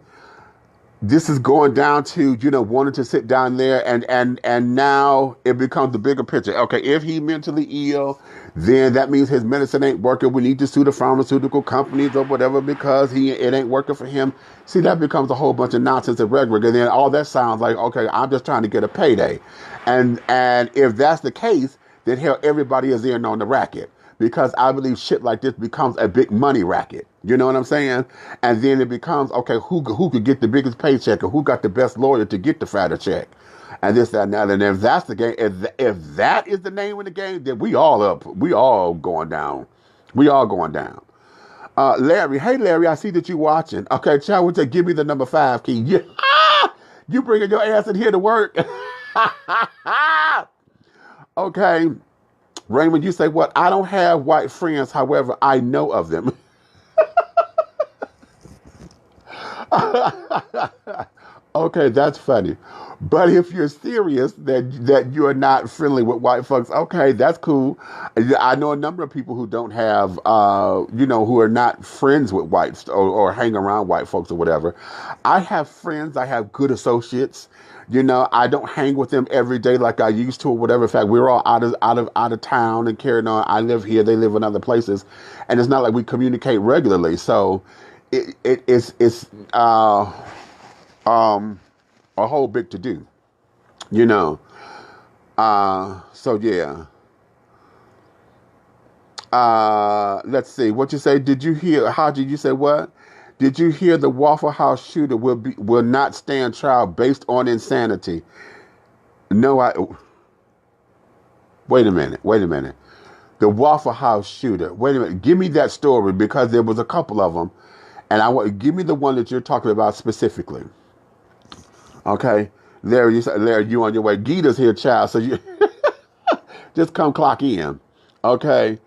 [SPEAKER 1] this is going down to, wanting to sit down there and now it becomes the bigger picture. Okay, if he's mentally ill, then that means his medicine ain't working. We need to sue the pharmaceutical companies or whatever because it ain't working for him. See, that becomes a whole bunch of nonsense and rhetoric. And then all that sounds like, okay, I'm just trying to get a payday. And if that's the case, then hell, everybody is in on the racket. Because I believe shit like this becomes a big money racket. You know what I'm saying? And then it becomes, okay, who could get the biggest paycheck or who got the best lawyer to get the fatter check? And this, that, and that. And if that's the game, if that is the name of the game, then we all going down. We all going down. Larry, hey Larry, I see that you watching. Okay, child, would you give me the number 5 key? You bringing your ass in here to work. Okay. Raymond, you say, what? I don't have white friends. However, I know of them. Okay, that's funny. But if you're serious that you are not friendly with white folks, okay, that's cool. I know a number of people who don't have, who are not friends with whites or hang around white folks or whatever. I have friends. I have good associates. I don't hang with them every day like I used to or whatever. In fact, we're all out of town and carrying on. I live here. They live in other places. And it's not like we communicate regularly. So it's a whole big to do, so yeah. Let's see. What you say? Did you hear? How did you say what? Did you hear the Waffle House shooter will not stand trial based on insanity? No, I. Wait a minute. Wait a minute. The Waffle House shooter. Wait a minute. Give me that story because there was a couple of them, and I want give me the one that you're talking about specifically. Okay, Larry, Larry, you on your way? Gita's here, child. So you just come clock in. Okay.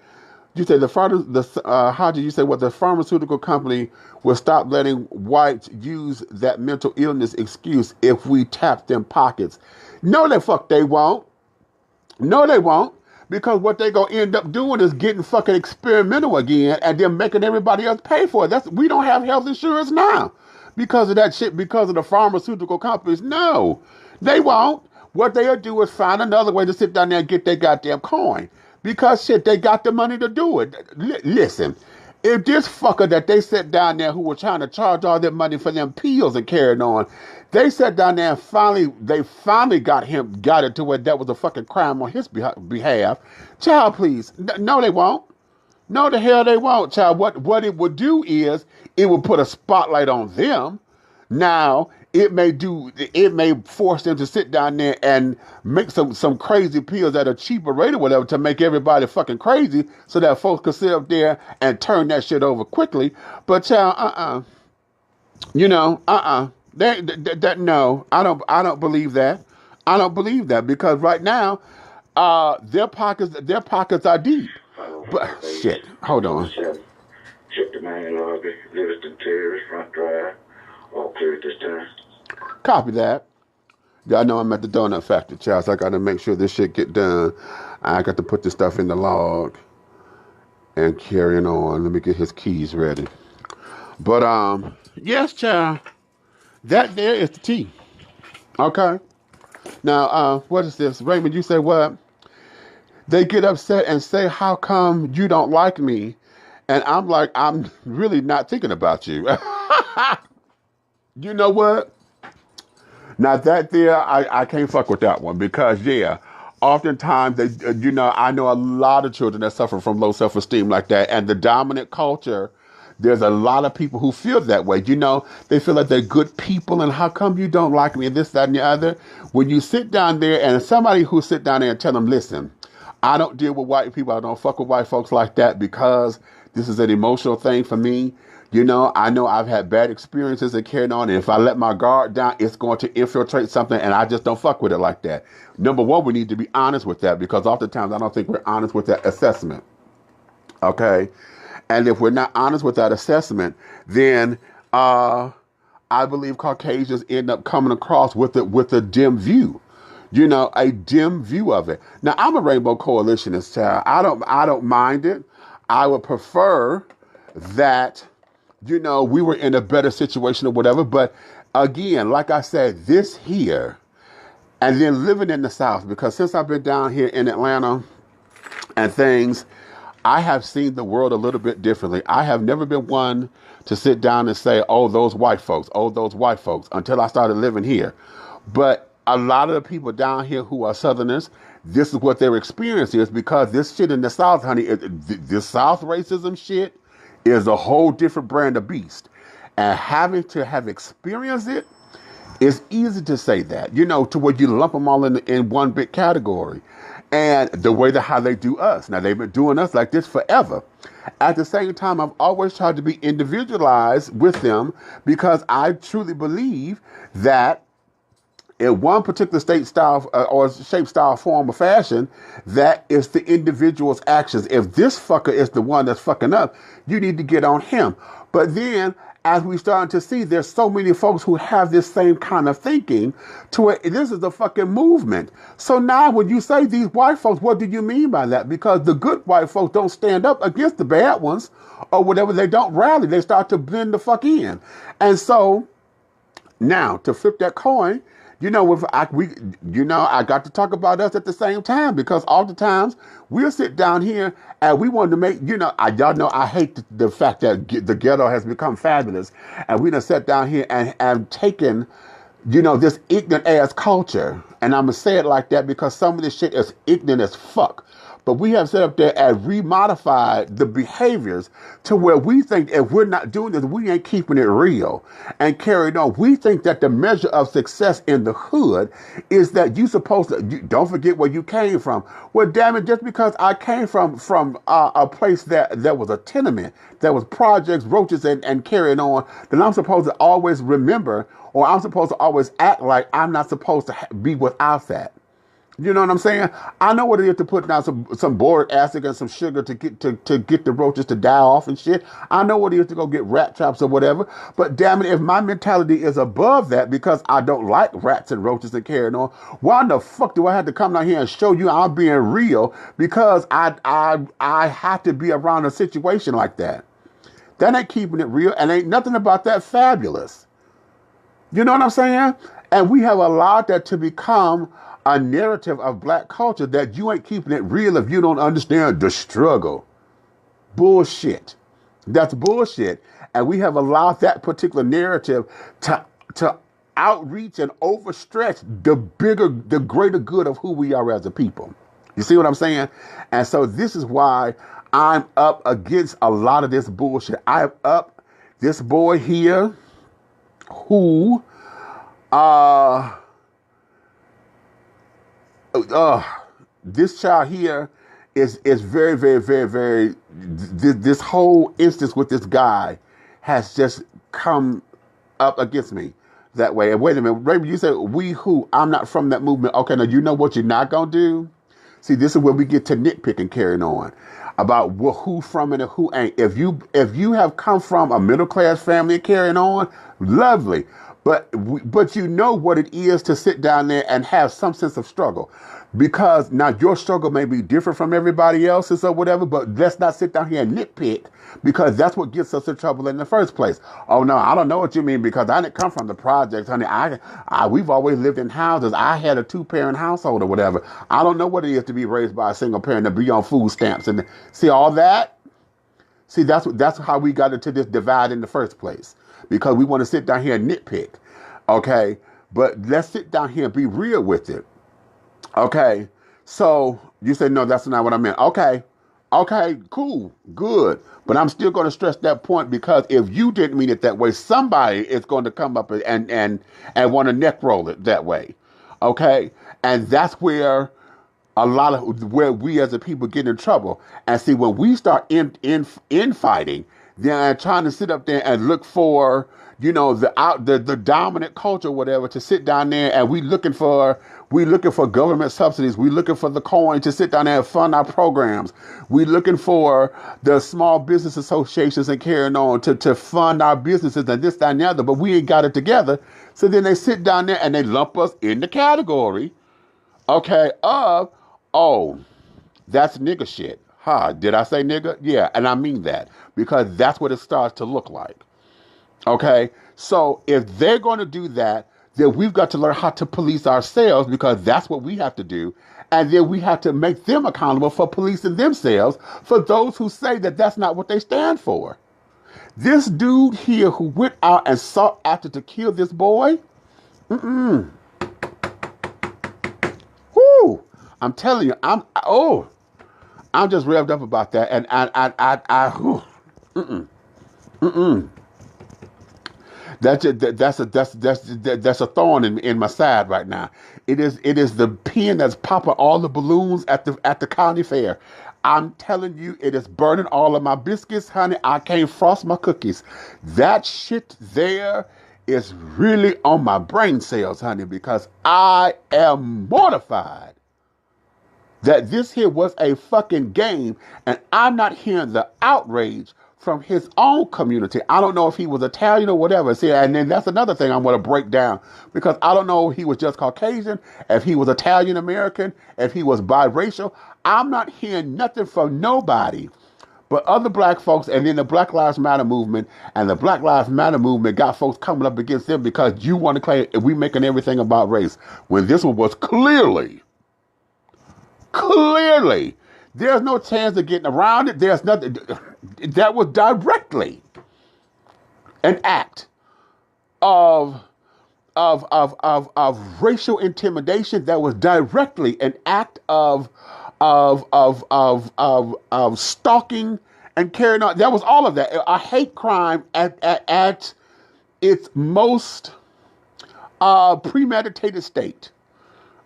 [SPEAKER 1] You say how did you say what the pharmaceutical company will stop letting whites use that mental illness excuse if we tap them pockets? No, the fuck they won't. No, they won't. Because what they gonna end up doing is getting fucking experimental again and then making everybody else pay for it. We don't have health insurance now because of that shit, because of the pharmaceutical companies. No, they won't. What they'll do is find another way to sit down there and get their goddamn coin. Because shit, they got the money to do it. Listen, if this fucker that they set down there who was trying to charge all that money for them pills and carrying on, they sat down there and finally got it to where that was a fucking crime on his behalf. Child, please. No, they won't. No, the hell they won't, child. What it would do is it would put a spotlight on them. Now, it may force them to sit down there and make some crazy pills at a cheaper rate or whatever to make everybody fucking crazy so that folks can sit up there and turn that shit over quickly. But child, no, I don't believe that. I don't believe that because right now, their pockets are deep. But shit, hold on.
[SPEAKER 2] Check the main lobby, Livingston Terrace, front drive. All clear at this time.
[SPEAKER 1] Copy that. Y'all know I'm at the donut factory, child, so I got to make sure this shit get done. I got to put this stuff in the log and carrying on. Let me get his keys ready. But, yes, child, that there is the tea. Okay. Now, what is this? Raymond, you say what? They get upset and say, how come you don't like me? And I'm like, I'm really not thinking about you. You know what? Now that there, I can't fuck with that one because oftentimes I know a lot of children that suffer from low self-esteem like that, and the dominant culture, there's a lot of people who feel that way. They feel like they're good people, and how come you don't like me, and this, that, and the other. When you sit down there, and somebody who sit down there and tell them, listen, I don't deal with white people, I don't fuck with white folks like that because this is an emotional thing for me. I know I've had bad experiences and carrying on, and if I let my guard down, it's going to infiltrate something, and I just don't fuck with it like that. Number one, we need to be honest with that because oftentimes I don't think we're honest with that assessment. Okay? And if we're not honest with that assessment, then I believe Caucasians end up coming across with a dim view. A dim view of it. Now, I'm a Rainbow Coalitionist, child. I don't mind it. I would prefer that we were in a better situation or whatever. But again, like I said, this here, and then living in the South, because since I've been down here in Atlanta and things, I have seen the world a little bit differently. I have never been one to sit down and say, oh, those white folks, until I started living here. But a lot of the people down here who are Southerners, this is what their experience is because this shit in the South, honey, this South racism shit, is a whole different brand of beast. And having to have experienced it, it's easy to say that, to where you lump them all in one big category. And the way how they do us. Now, they've been doing us like this forever. At the same time, I've always tried to be individualized with them because I truly believe that in one particular state style or shape, style, form, or fashion, that is the individual's actions. If this fucker is the one that's fucking up, you need to get on him. But then, as we starting to see, there's so many folks who have this same kind of thinking to where this is a fucking movement. So now when you say these white folks, what do you mean by that? Because the good white folks don't stand up against the bad ones or whatever. They don't rally. They start to blend the fuck in. And so now to flip that coin, I got to talk about us at the same time because oftentimes we'll sit down here and we want to make, y'all know I hate the fact that the ghetto has become fabulous, and we done sat down here and taken this ignorant ass culture, and I'm gonna say it like that because some of this shit is ignorant as fuck. But we have set up there and remodified the behaviors to where we think if we're not doing this, we ain't keeping it real and carried on. We think that the measure of success in the hood is that don't forget where you came from. Well, damn it, just because I came from a place that was a tenement, that was projects, roaches, and carrying on, then I'm supposed to always remember, or I'm supposed to always act like I'm not supposed to be without that. You know what I'm saying? I know what it is to put down some boric acid and some sugar to get the roaches to die off and shit. I know what it is to go get rat traps or whatever. But damn it, if my mentality is above that because I don't like rats and roaches and carrying on, why the fuck do I have to come down here and show you I'm being real because I have to be around a situation like that? That ain't keeping it real, and ain't nothing about that fabulous. You know what I'm saying? And we have allowed that to become a narrative of black culture that you ain't keeping it real if you don't understand the struggle. Bullshit. That's bullshit. And we have allowed that particular narrative to outreach and overstretch the greater good of who we are as a people. You see what I'm saying? And so this is why I'm up against a lot of this bullshit. I'm up this boy here who this child here is very, very, very, very. This whole instance with this guy has just come up against me that way. And wait a minute, Raymond, you said we who? I'm not from that movement. Okay, now you know what you're not gonna do. See, this is where we get to nitpicking, carrying on about who from it and who ain't. If you have come from a middle class family and carrying on, lovely. But you know what it is to sit down there and have some sense of struggle. Because now your struggle may be different from everybody else's or whatever, but let's not sit down here and nitpick because that's what gets us in trouble in the first place. Oh no, I don't know what you mean because I didn't come from the projects, honey. We've always lived in houses. I had a 2-parent household or whatever. I don't know what it is to be raised by a single parent and be on food stamps and see all that. See, that's how we got into this divide in the first place because we want to sit down here and nitpick. Okay, but let's sit down here and be real with it. Okay, so you say, no, that's not what I meant. Okay, cool, good. But I'm still going to stress that point because if you didn't mean it that way, somebody is going to come up and want to neck roll it that way. Okay, and that's where where we as a people get in trouble. And see, when we start infighting, then trying to sit up there and look for, the dominant culture, whatever, to sit down there and we looking for government subsidies. We looking for the coin to sit down there and fund our programs. We looking for the small business associations and carrying on to fund our businesses and this, that, and the other. But we ain't got it together. So then they sit down there and they lump us in the category, okay, of, oh, that's nigger shit. Did I say nigger? Yeah, and I mean that because that's what it starts to look like. Okay, so if they're going to do that, then we've got to learn how to police ourselves because that's what we have to do. And then we have to make them accountable for policing themselves for those who say that that's not what they stand for. This dude here who went out and sought after to kill this boy, whoo, I'm telling you, I'm just revved up about that. And That's a thorn in my side right now. It is the pin that's popping all the balloons at the county fair. I'm telling you, it is burning all of my biscuits, honey. I can't frost my cookies. That shit there is really on my brain cells, honey, because I am mortified that this here was a fucking game, and I'm not hearing the outrage from his own community. I don't know if he was Italian or whatever. See, and then that's another thing I'm going to break down because I don't know if he was just Caucasian, if he was Italian American, if he was biracial. I'm not hearing nothing from nobody but other black folks, and then the Black Lives Matter movement, and the Black Lives Matter movement got folks coming up against them because you want to claim we making everything about race when this one was clearly, there's no chance of getting around it. There's nothing. That was directly an act of of racial intimidation that was directly an act of stalking and carrying on. That was all of that. A hate crime at its most premeditated state.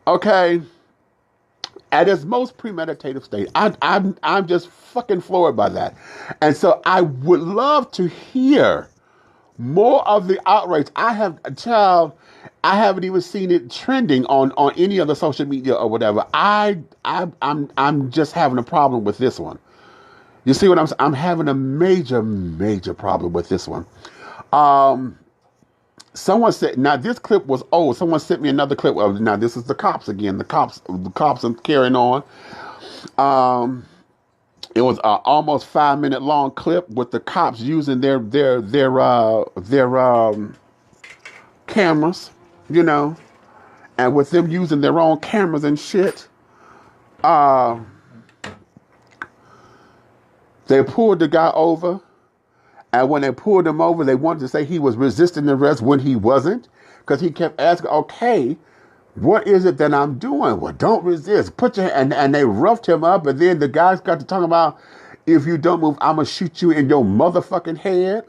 [SPEAKER 1] Okay, at its most premeditated state. I'm just fucking floored by that, and so I would love to hear more of the outrage. I haven't even seen it trending on any other social media or whatever. I'm just having a problem with this one. You see what I'm saying? I'm having a major problem with this one. Someone said, now this clip was old. Someone sent me another clip of, now this is the cops again. The cops are carrying on. It was an almost 5-minute long clip with the cops using their cameras, you know, and with them using their own cameras and shit. They pulled the guy over, and when they pulled him over, they wanted to say he was resisting arrest when he wasn't, because he kept asking, okay, what is it that I'm doing? Well, don't resist. Put your hand, and they roughed him up, and then the guys got to talking about, if you don't move, I'm going to shoot you in your motherfucking head.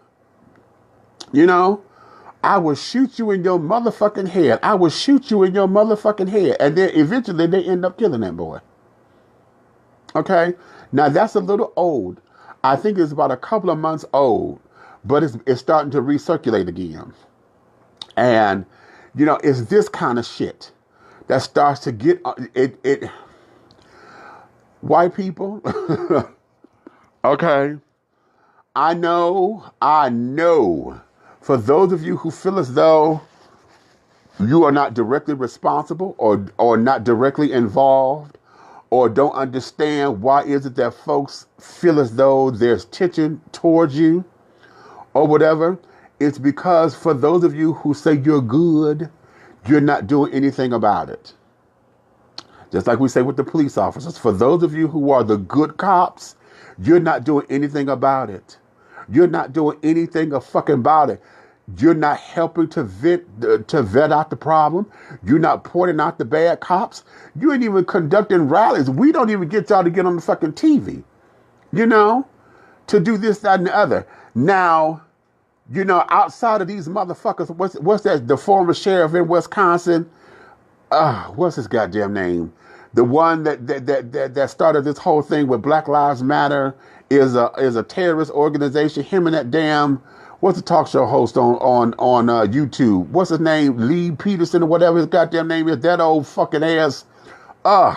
[SPEAKER 1] You know, I will shoot you in your motherfucking head. I will shoot you in your motherfucking head. And then eventually they end up killing that boy. Okay? Now that's a little old. I think it's about a couple of months old, but it's starting to recirculate again. And, you know, it's this kind of shit that starts to get it. White people, okay, I know, for those of you who feel as though you are not directly responsible or not directly involved or don't understand why is it that folks feel as though there's tension towards you or whatever, it's because for those of you who say you're good, you're not doing anything about it. Just like we say with the police officers, for those of you who are the good cops, you're not doing anything about it. You're not doing anything fucking about it. You're not helping to vet out the problem. You're not pointing out the bad cops. You ain't even conducting rallies. We don't even get y'all to get on the fucking TV, you know, to do this, that, and the other. Now, you know, outside of these motherfuckers, what's that? The former sheriff in Wisconsin. What's his goddamn name? The one that started this whole thing with Black Lives Matter is a terrorist organization. Him and that damn, what's the talk show host on YouTube? What's his name? Lee Peterson or whatever his goddamn name is. That old fucking ass. I'm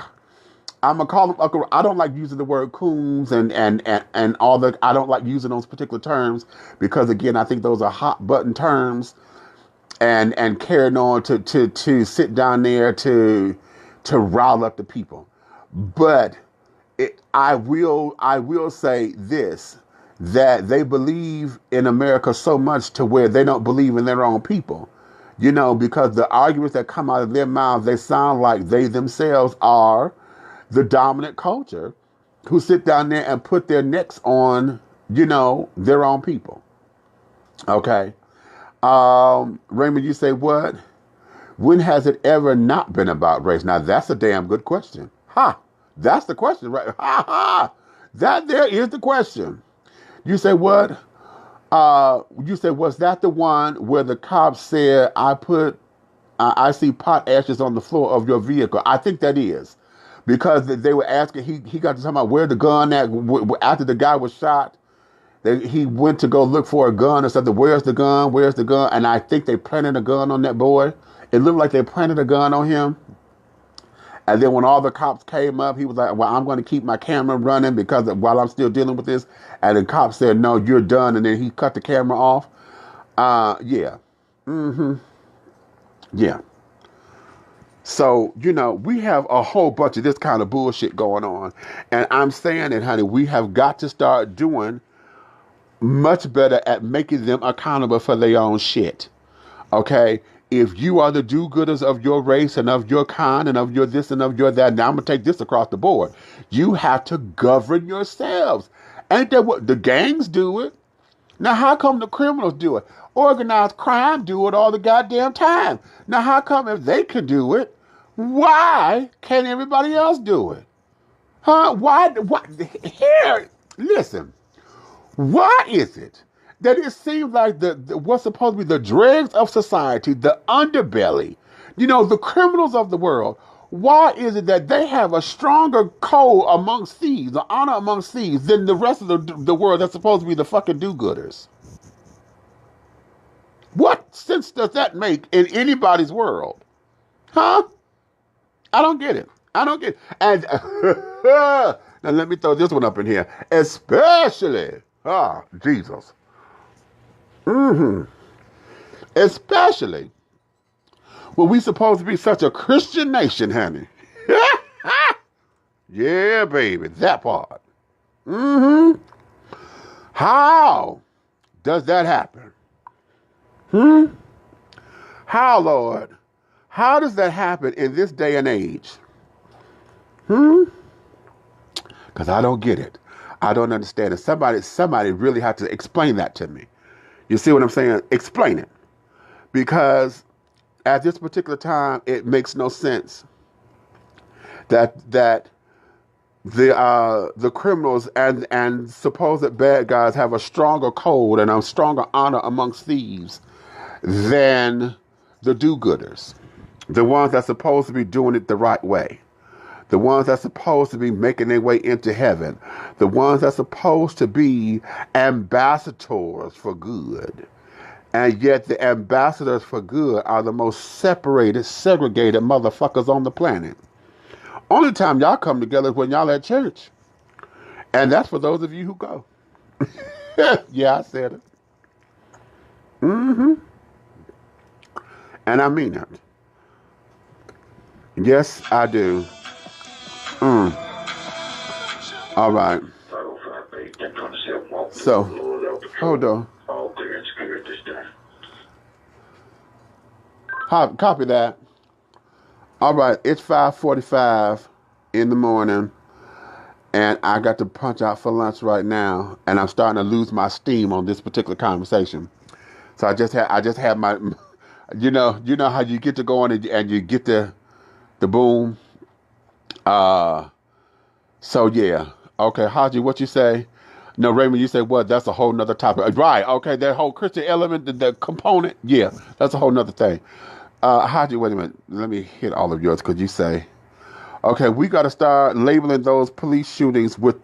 [SPEAKER 1] gonna call him. I don't like using the word coons and all the. I don't like using those particular terms because again, I think those are hot button terms. And carrying on to sit down there to rile up the people. But I will say this, that they believe in America so much to where they don't believe in their own people. You know, because the arguments that come out of their mouths, they sound like they themselves are the dominant culture who sit down there and put their necks on, you know, their own people. Okay. Raymond, you say what? When has it ever not been about race? Now that's a damn good question. That's the question, right? That there is the question. You say what? You say, was that the one where the cops said, I see pot ashes on the floor of your vehicle? I think that is. Because they were asking, he got to talk about where the gun at, after the guy was shot. He went to go look for a gun and said, where's the gun? Where's the gun? And I think they planted a gun on that boy. It looked like they planted a gun on him. And then when all the cops came up, he was like, well, I'm going to keep my camera running because while I'm still dealing with this. And the cops said, no, you're done. And then he cut the camera off. Yeah. Yeah. So, you know, we have a whole bunch of this kind of bullshit going on. And I'm saying it, honey, we have got to start doing much better at making them accountable for their own shit. Okay? If you are the do-gooders of your race and of your kind and of your this and of your that, now I'm going to take this across the board. You have to govern yourselves. Ain't that what the gangs do it? Now, how come the criminals do it? Organized crime do it all the goddamn time. Now, how come if they can do it, why can't everybody else do it? Huh? Why? Here, listen. Why is it that it seems like the what's supposed to be the dregs of society, the underbelly, the criminals of the world, why is it that they have a stronger code amongst thieves, the honor amongst thieves, than the rest of the world that's supposed to be the fucking do-gooders? What sense does that make in anybody's world? Huh? I don't get it. And now let me throw this one up in here. Especially, Jesus. Especially when we supposed to be such a Christian nation, honey. Yeah, baby, that part. How does that happen? How, Lord? How does that happen in this day and age? Because I don't get it. I don't understand it. Somebody really had to explain that to me. You see what I'm saying? Explain it. Because at this particular time, it makes no sense that the criminals and supposed bad guys have a stronger code and a stronger honor amongst thieves than the do-gooders, the ones that's supposed to be doing it the right way, the ones that's supposed to be making their way into heaven, the ones that's supposed to be ambassadors for good. And yet the ambassadors for good are the most separated, segregated motherfuckers on the planet. Only time y'all come together is when y'all at church. And that's for those of you who go. Yeah, I said it. And I mean it. Yes, I do. All right. So, hold on. Copy that. All right, it's 5:45 in the morning, and I got to punch out for lunch right now, and I'm starting to lose my steam on this particular conversation. So I just had my, you know how you get to going and you get the boom. So yeah, okay, Haji, what you say? No, Raymond, you say what? That's a whole nother topic, right? Okay, that whole Christian element, the component, yeah, that's a whole nother thing. Haji, wait a minute. Let me hit all of yours. Could you say, okay, we got to start labeling those police shootings with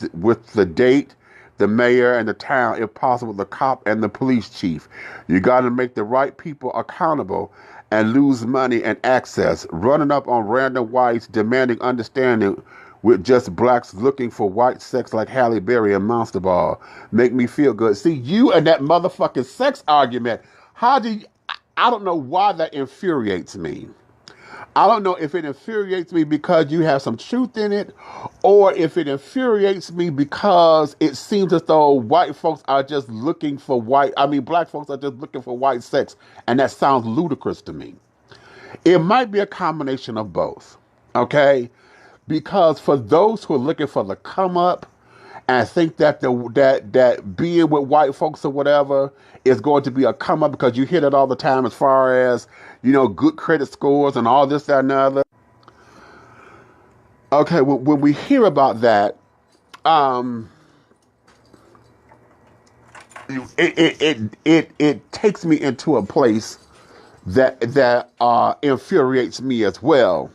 [SPEAKER 1] the date, the mayor, and the town, if possible, the cop and the police chief. You got to make the right people accountable and lose money and access. Running up on random whites, demanding understanding with just blacks looking for white sex like Halle Berry and Monster Ball. Make me feel good. See, you and that motherfucking sex argument, I don't know why that infuriates me. I don't know if it infuriates me because you have some truth in it, or if it infuriates me because it seems as though black folks are just looking for white sex, and that sounds ludicrous to me. It might be a combination of both, okay? Because for those who are looking for the come up and think that that being with white folks or whatever is going to be a come up because you hear it all the time as far as, good credit scores and all this, that, and the other. Okay, when we hear about that, it takes me into a place that infuriates me as well,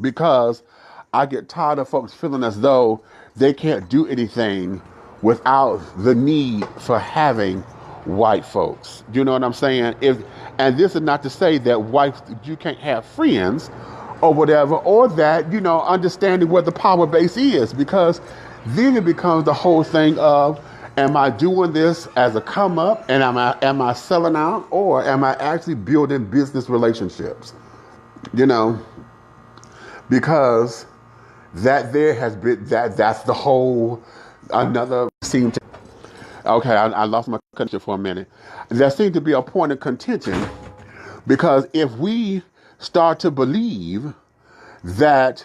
[SPEAKER 1] because I get tired of folks feeling as though they can't do anything without the need for having white folks. You know what I'm saying? And this is not to say that you can't have friends or whatever, or that, understanding what the power base is, because then it becomes the whole thing of, am I doing this as a come up, and am I selling out, or am I actually building business relationships? Because that's the whole another scene. Okay, I lost my connection for a minute. There seems to be a point of contention, because if we start to believe that,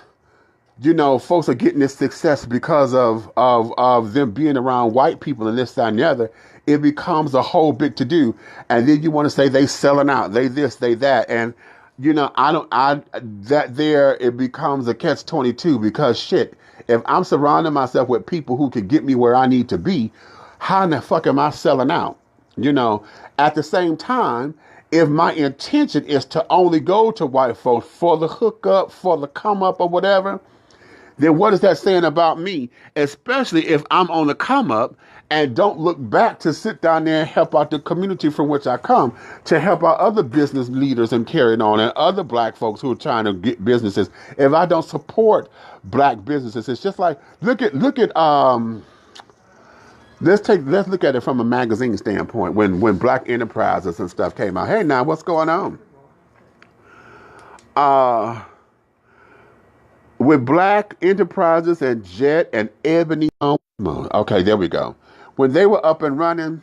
[SPEAKER 1] folks are getting this success because of them being around white people and this, that, and the other. It becomes a whole big to do. And then you want to say they selling out, they this, they that. And, it becomes a catch-22 because shit, if I'm surrounding myself with people who can get me where I need to be, how in the fuck am I selling out? At the same time, if my intention is to only go to white folks for the hookup, for the come up or whatever, then what is that saying about me? Especially if I'm on the come up and don't look back to sit down there and help out the community from which I come, to help out other business leaders and carrying on, and other black folks who are trying to get businesses. If I don't support black businesses, it's just like, let's look at it from a magazine standpoint. When Black Enterprises and stuff came out, hey, now what's going on? With Black Enterprises and Jet and Ebony, okay, there we go. When they were up and running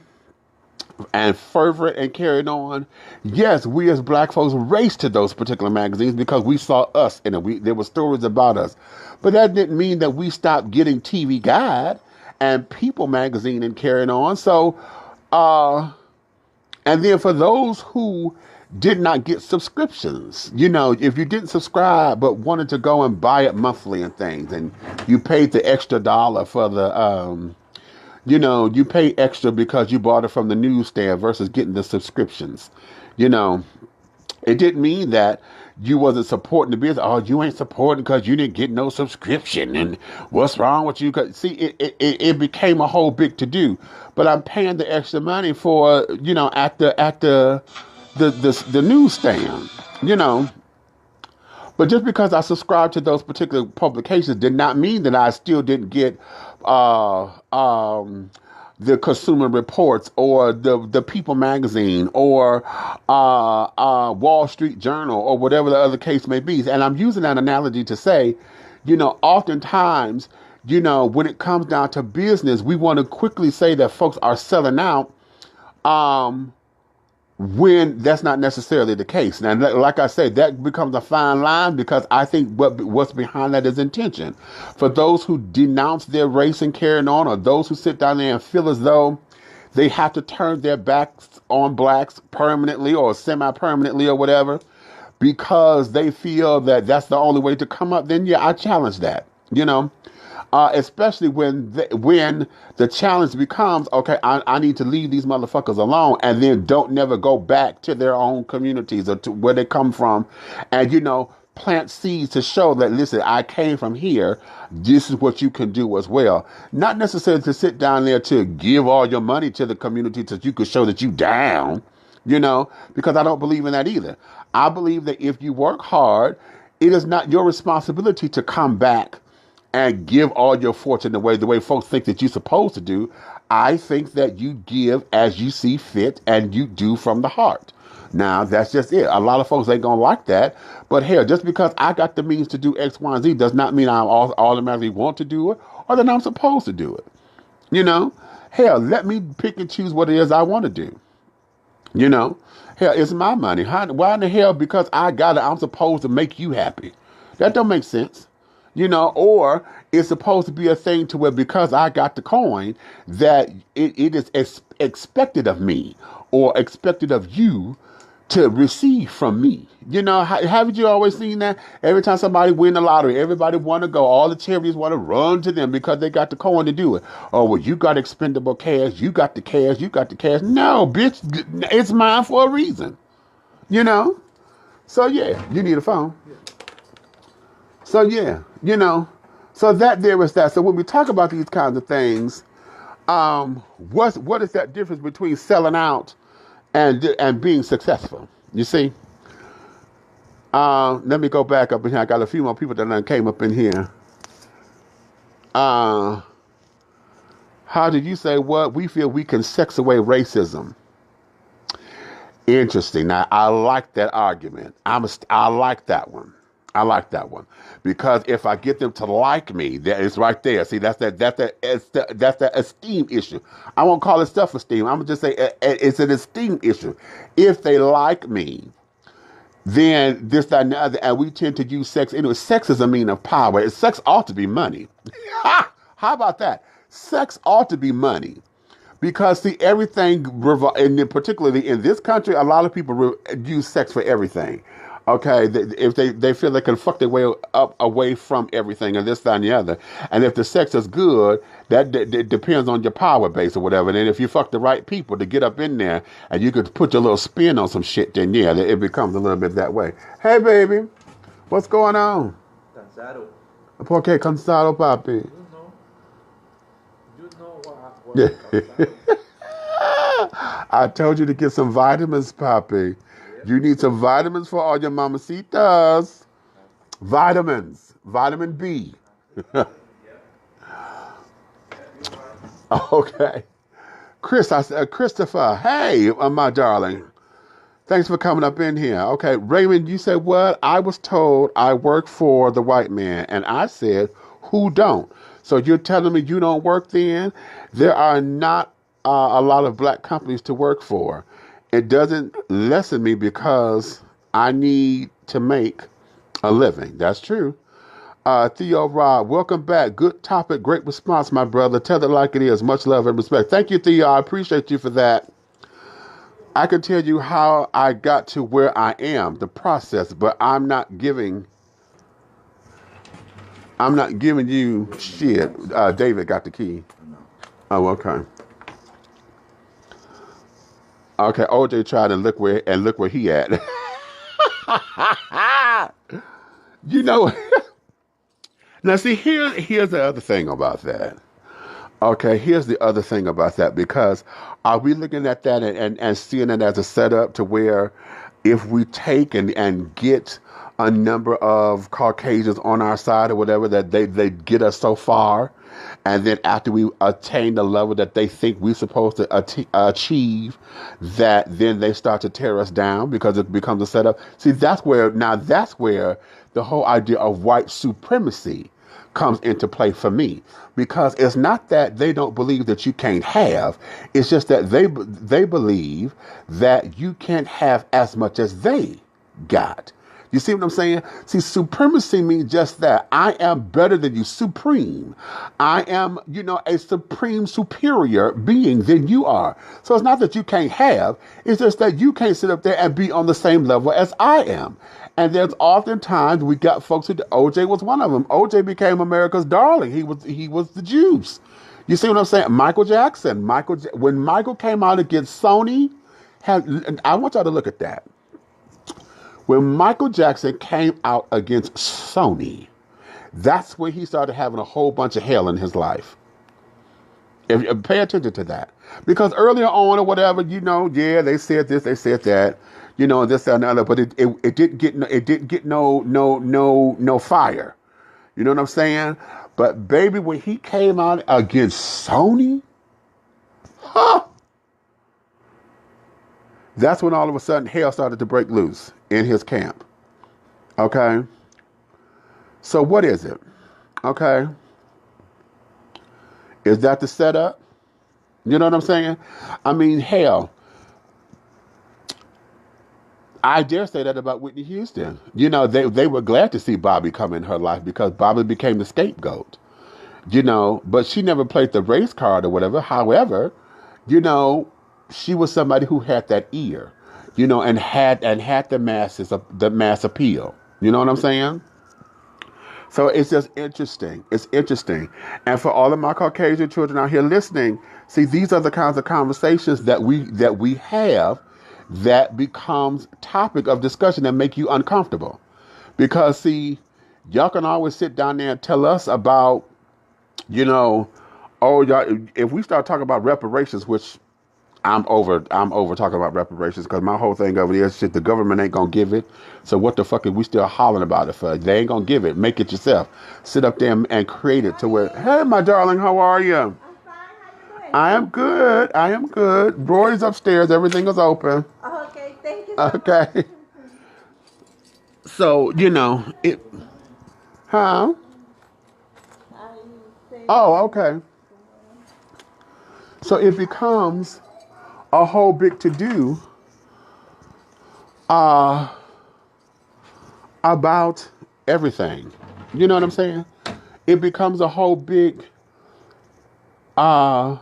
[SPEAKER 1] and fervent and carried on, yes, we as black folks raced to those particular magazines because we saw us in it. There were stories about us. But that didn't mean that we stopped getting TV Guide and People magazine and carrying on. So, and then for those who did not get subscriptions, if you didn't subscribe but wanted to go and buy it monthly and things, and you paid the extra dollar for the, you pay extra because you bought it from the newsstand versus getting the subscriptions. It didn't mean that you wasn't supporting the business. Oh, you ain't supporting because you didn't get no subscription. And what's wrong with you? See, it became a whole big to do. But I'm paying the extra money for, at the newsstand, But just because I subscribed to those particular publications did not mean that I still didn't get the Consumer Reports or the People magazine or Wall Street Journal or whatever the other case may be. And I'm using that analogy to say, oftentimes, when it comes down to business, we want to quickly say that folks are selling out when that's not necessarily the case. Now, like I said, that becomes a fine line because I think what's behind that is intention. For those who denounce their race and carrying on, or those who sit down there and feel as though they have to turn their backs on blacks permanently or semi-permanently or whatever, because they feel that that's the only way to come up, then yeah, I challenge that, especially when the challenge becomes, okay, I need to leave these motherfuckers alone, and then don't never go back to their own communities or to where they come from, and plant seeds to show that, listen, I came from here. This is what you can do as well. Not necessarily to sit down there to give all your money to the community so you could show that you down, because I don't believe in that either. I believe that if you work hard, it is not your responsibility to come back and give all your fortune away the way folks think that you're supposed to do. I think that you give as you see fit and you do from the heart. Now, that's just it. A lot of folks ain't going to like that. But hell, just because I got the means to do X, Y, and Z does not mean I automatically want to do it or that I'm supposed to do it. Hell, let me pick and choose what it is I want to do. Hell, it's my money. Why in the hell, because I got it, I'm supposed to make you happy? That don't make sense. Or it's supposed to be a thing to where because I got the coin that it is expected of me or expected of you to receive from me. Haven't you always seen that? Every time somebody win the lottery, everybody want to go. All the charities want to run to them because they got the coin to do it. Oh, well, you got expendable cash. You got the cash. You got the cash. No, bitch, it's mine for a reason. So, yeah, you need a phone. So, yeah, so that there is that. So when we talk about these kinds of things, what is that difference between selling out and being successful? You see? Let me go back up in here. I got a few more people that came up in here. How did you say what? We feel we can sex away racism. Interesting. Now, I like that argument. I like that one. I like that one because if I get them to like me, that is right there. See, that's that esteem issue. I won't call it self-esteem. I'm gonna just say it's an esteem issue. If they like me, then this, that, and the other, and we tend to use sex. Anyway, sex is a mean of power. Sex ought to be money. How about that? Sex ought to be money. Because see, everything, and particularly in this country, a lot of people use sex for everything. Okay, if they feel they can fuck their way up away from everything and this, that, and the other. And if the sex is good, that depends on your power base or whatever. And then if you fuck the right people to get up in there and you could put your little spin on some shit, then yeah, it becomes a little bit that way. Hey, baby, what's going on?
[SPEAKER 3] Cansado.
[SPEAKER 1] ¿Por qué cansado, papi?
[SPEAKER 3] You know what cansado.
[SPEAKER 1] I told you to get some vitamins, papi. You need some vitamins for all your mamacitas. Vitamins. Vitamin B. Okay. Christopher, hey, my darling. Thanks for coming up in here. Okay, Raymond, you said what? I was told I work for the white man. And I said, who don't? So you're telling me you don't work then? There are not a lot of black companies to work for. It doesn't lessen me because I need to make a living. That's true. Theo Rob, welcome back. Good topic. Great response, my brother. Tell it like it is. Much love and respect. Thank you, Theo. I appreciate you for that. I can tell you how I got to where I am, the process, but I'm not giving you shit. David got the key. Oh, okay. Okay, OJ tried to look where he at. You know, now see, here's the other thing about that. Okay, here's the other thing about that, because are we looking at that and seeing it as a setup to where if we take and get a number of Caucasians on our side or whatever, that they get us so far, and then after we attain the level that they think we're supposed to achieve, that then they start to tear us down because it becomes a setup. See, that's where the whole idea of white supremacy comes into play for me, because it's not that they don't believe that you can't have. It's just that they believe that you can't have as much as they got. You see what I'm saying? See, supremacy means just that. I am better than you, supreme. I am, a supreme superior being than you are. So it's not that you can't have. It's just that you can't sit up there and be on the same level as I am. And there's oftentimes we got folks who, OJ was one of them. OJ became America's darling. He was the juice. You see what I'm saying? Michael Jackson. When Michael came out against Sony, I want y'all to look at that. When Michael Jackson came out against Sony, that's when he started having a whole bunch of hell in his life. Pay attention to that. Because earlier on or whatever, they said this, they said that, this and another, but it didn't get no fire. You know what I'm saying? But baby, when he came out against Sony, that's when all of a sudden hell started to break loose in his camp. Okay? So what is it? Okay? Is that the setup? You know what I'm saying? I mean, hell, I dare say that about Whitney Houston. They were glad to see Bobby come in her life because Bobby became the scapegoat. But she never played the race card or whatever. However, she was somebody who had that ear, and had the mass appeal. You know what I'm saying? So it's just interesting. It's interesting. And for all of my Caucasian children out here listening, see, these are the kinds of conversations that we have that becomes topic of discussion that make you uncomfortable. Because see, y'all can always sit down there and tell us about, y'all, if we start talking about reparations, which I'm over talking about reparations, because my whole thing over there is shit, the government ain't gonna give it. So what the fuck are we still hollering about it for? They ain't gonna give it. Make it yourself. Sit up there and create it to where, hey, my darling, how are you?
[SPEAKER 4] I'm fine. How you doing?
[SPEAKER 1] I am good. Rory's upstairs. Everything is open.
[SPEAKER 4] Okay, thank you.
[SPEAKER 1] Okay. So, it, huh? Oh, okay. So it becomes a whole big to-do about everything. You know what I'm saying? It becomes a whole big, I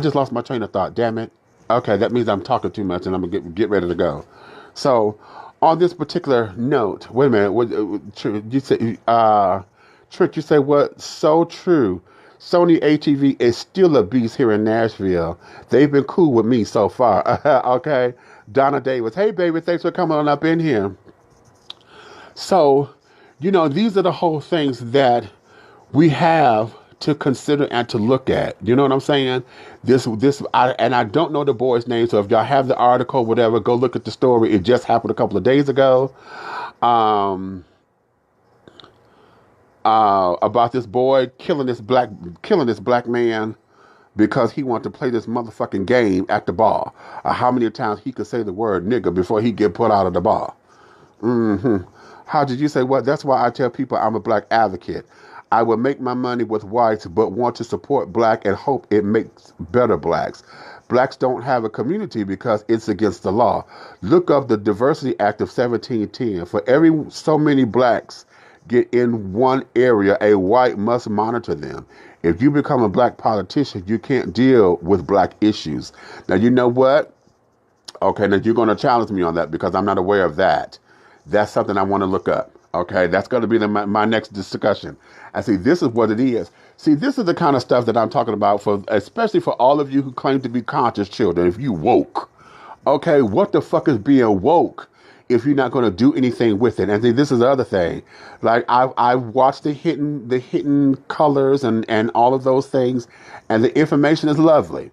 [SPEAKER 1] just lost my train of thought, damn it. Okay, that means I'm talking too much and I'm going to get ready to go. So, on this particular note, wait a minute, you say, Trick, you say what? So true. Sony ATV is still a beast here in Nashville. They've been cool with me so far. Okay. Donna Davis. Hey, baby, thanks for coming on up in here. So, these are the whole things that we have to consider and to look at. You know what I'm saying? I don't know the boy's name, so if y'all have the article, whatever, go look at the story. It just happened a couple of days ago. About this boy killing this black man because he wanted to play this motherfucking game at the bar. How many times he could say the word nigger before he get put out of the bar? How did you say what? That's why I tell people I'm a black advocate. I will make my money with whites, but want to support black and hope it makes better blacks. Blacks don't have a community because it's against the law. Look up the Diversity Act of 1710. For every so many blacks get in one area, a white must monitor them. If you become a black politician, you can't deal with black issues. Now, you know what? Okay, now you're going to challenge me on that because I'm not aware of that. That's something I want to look up. Okay, that's going to be my next discussion. I see, this is what it is. See, this is the kind of stuff that I'm talking about, especially for all of you who claim to be conscious children. If you woke, okay, what the fuck is being woke if you're not going to do anything with it? And see, this is the other thing. Like, I've watched the hidden colors and all of those things, and the information is lovely.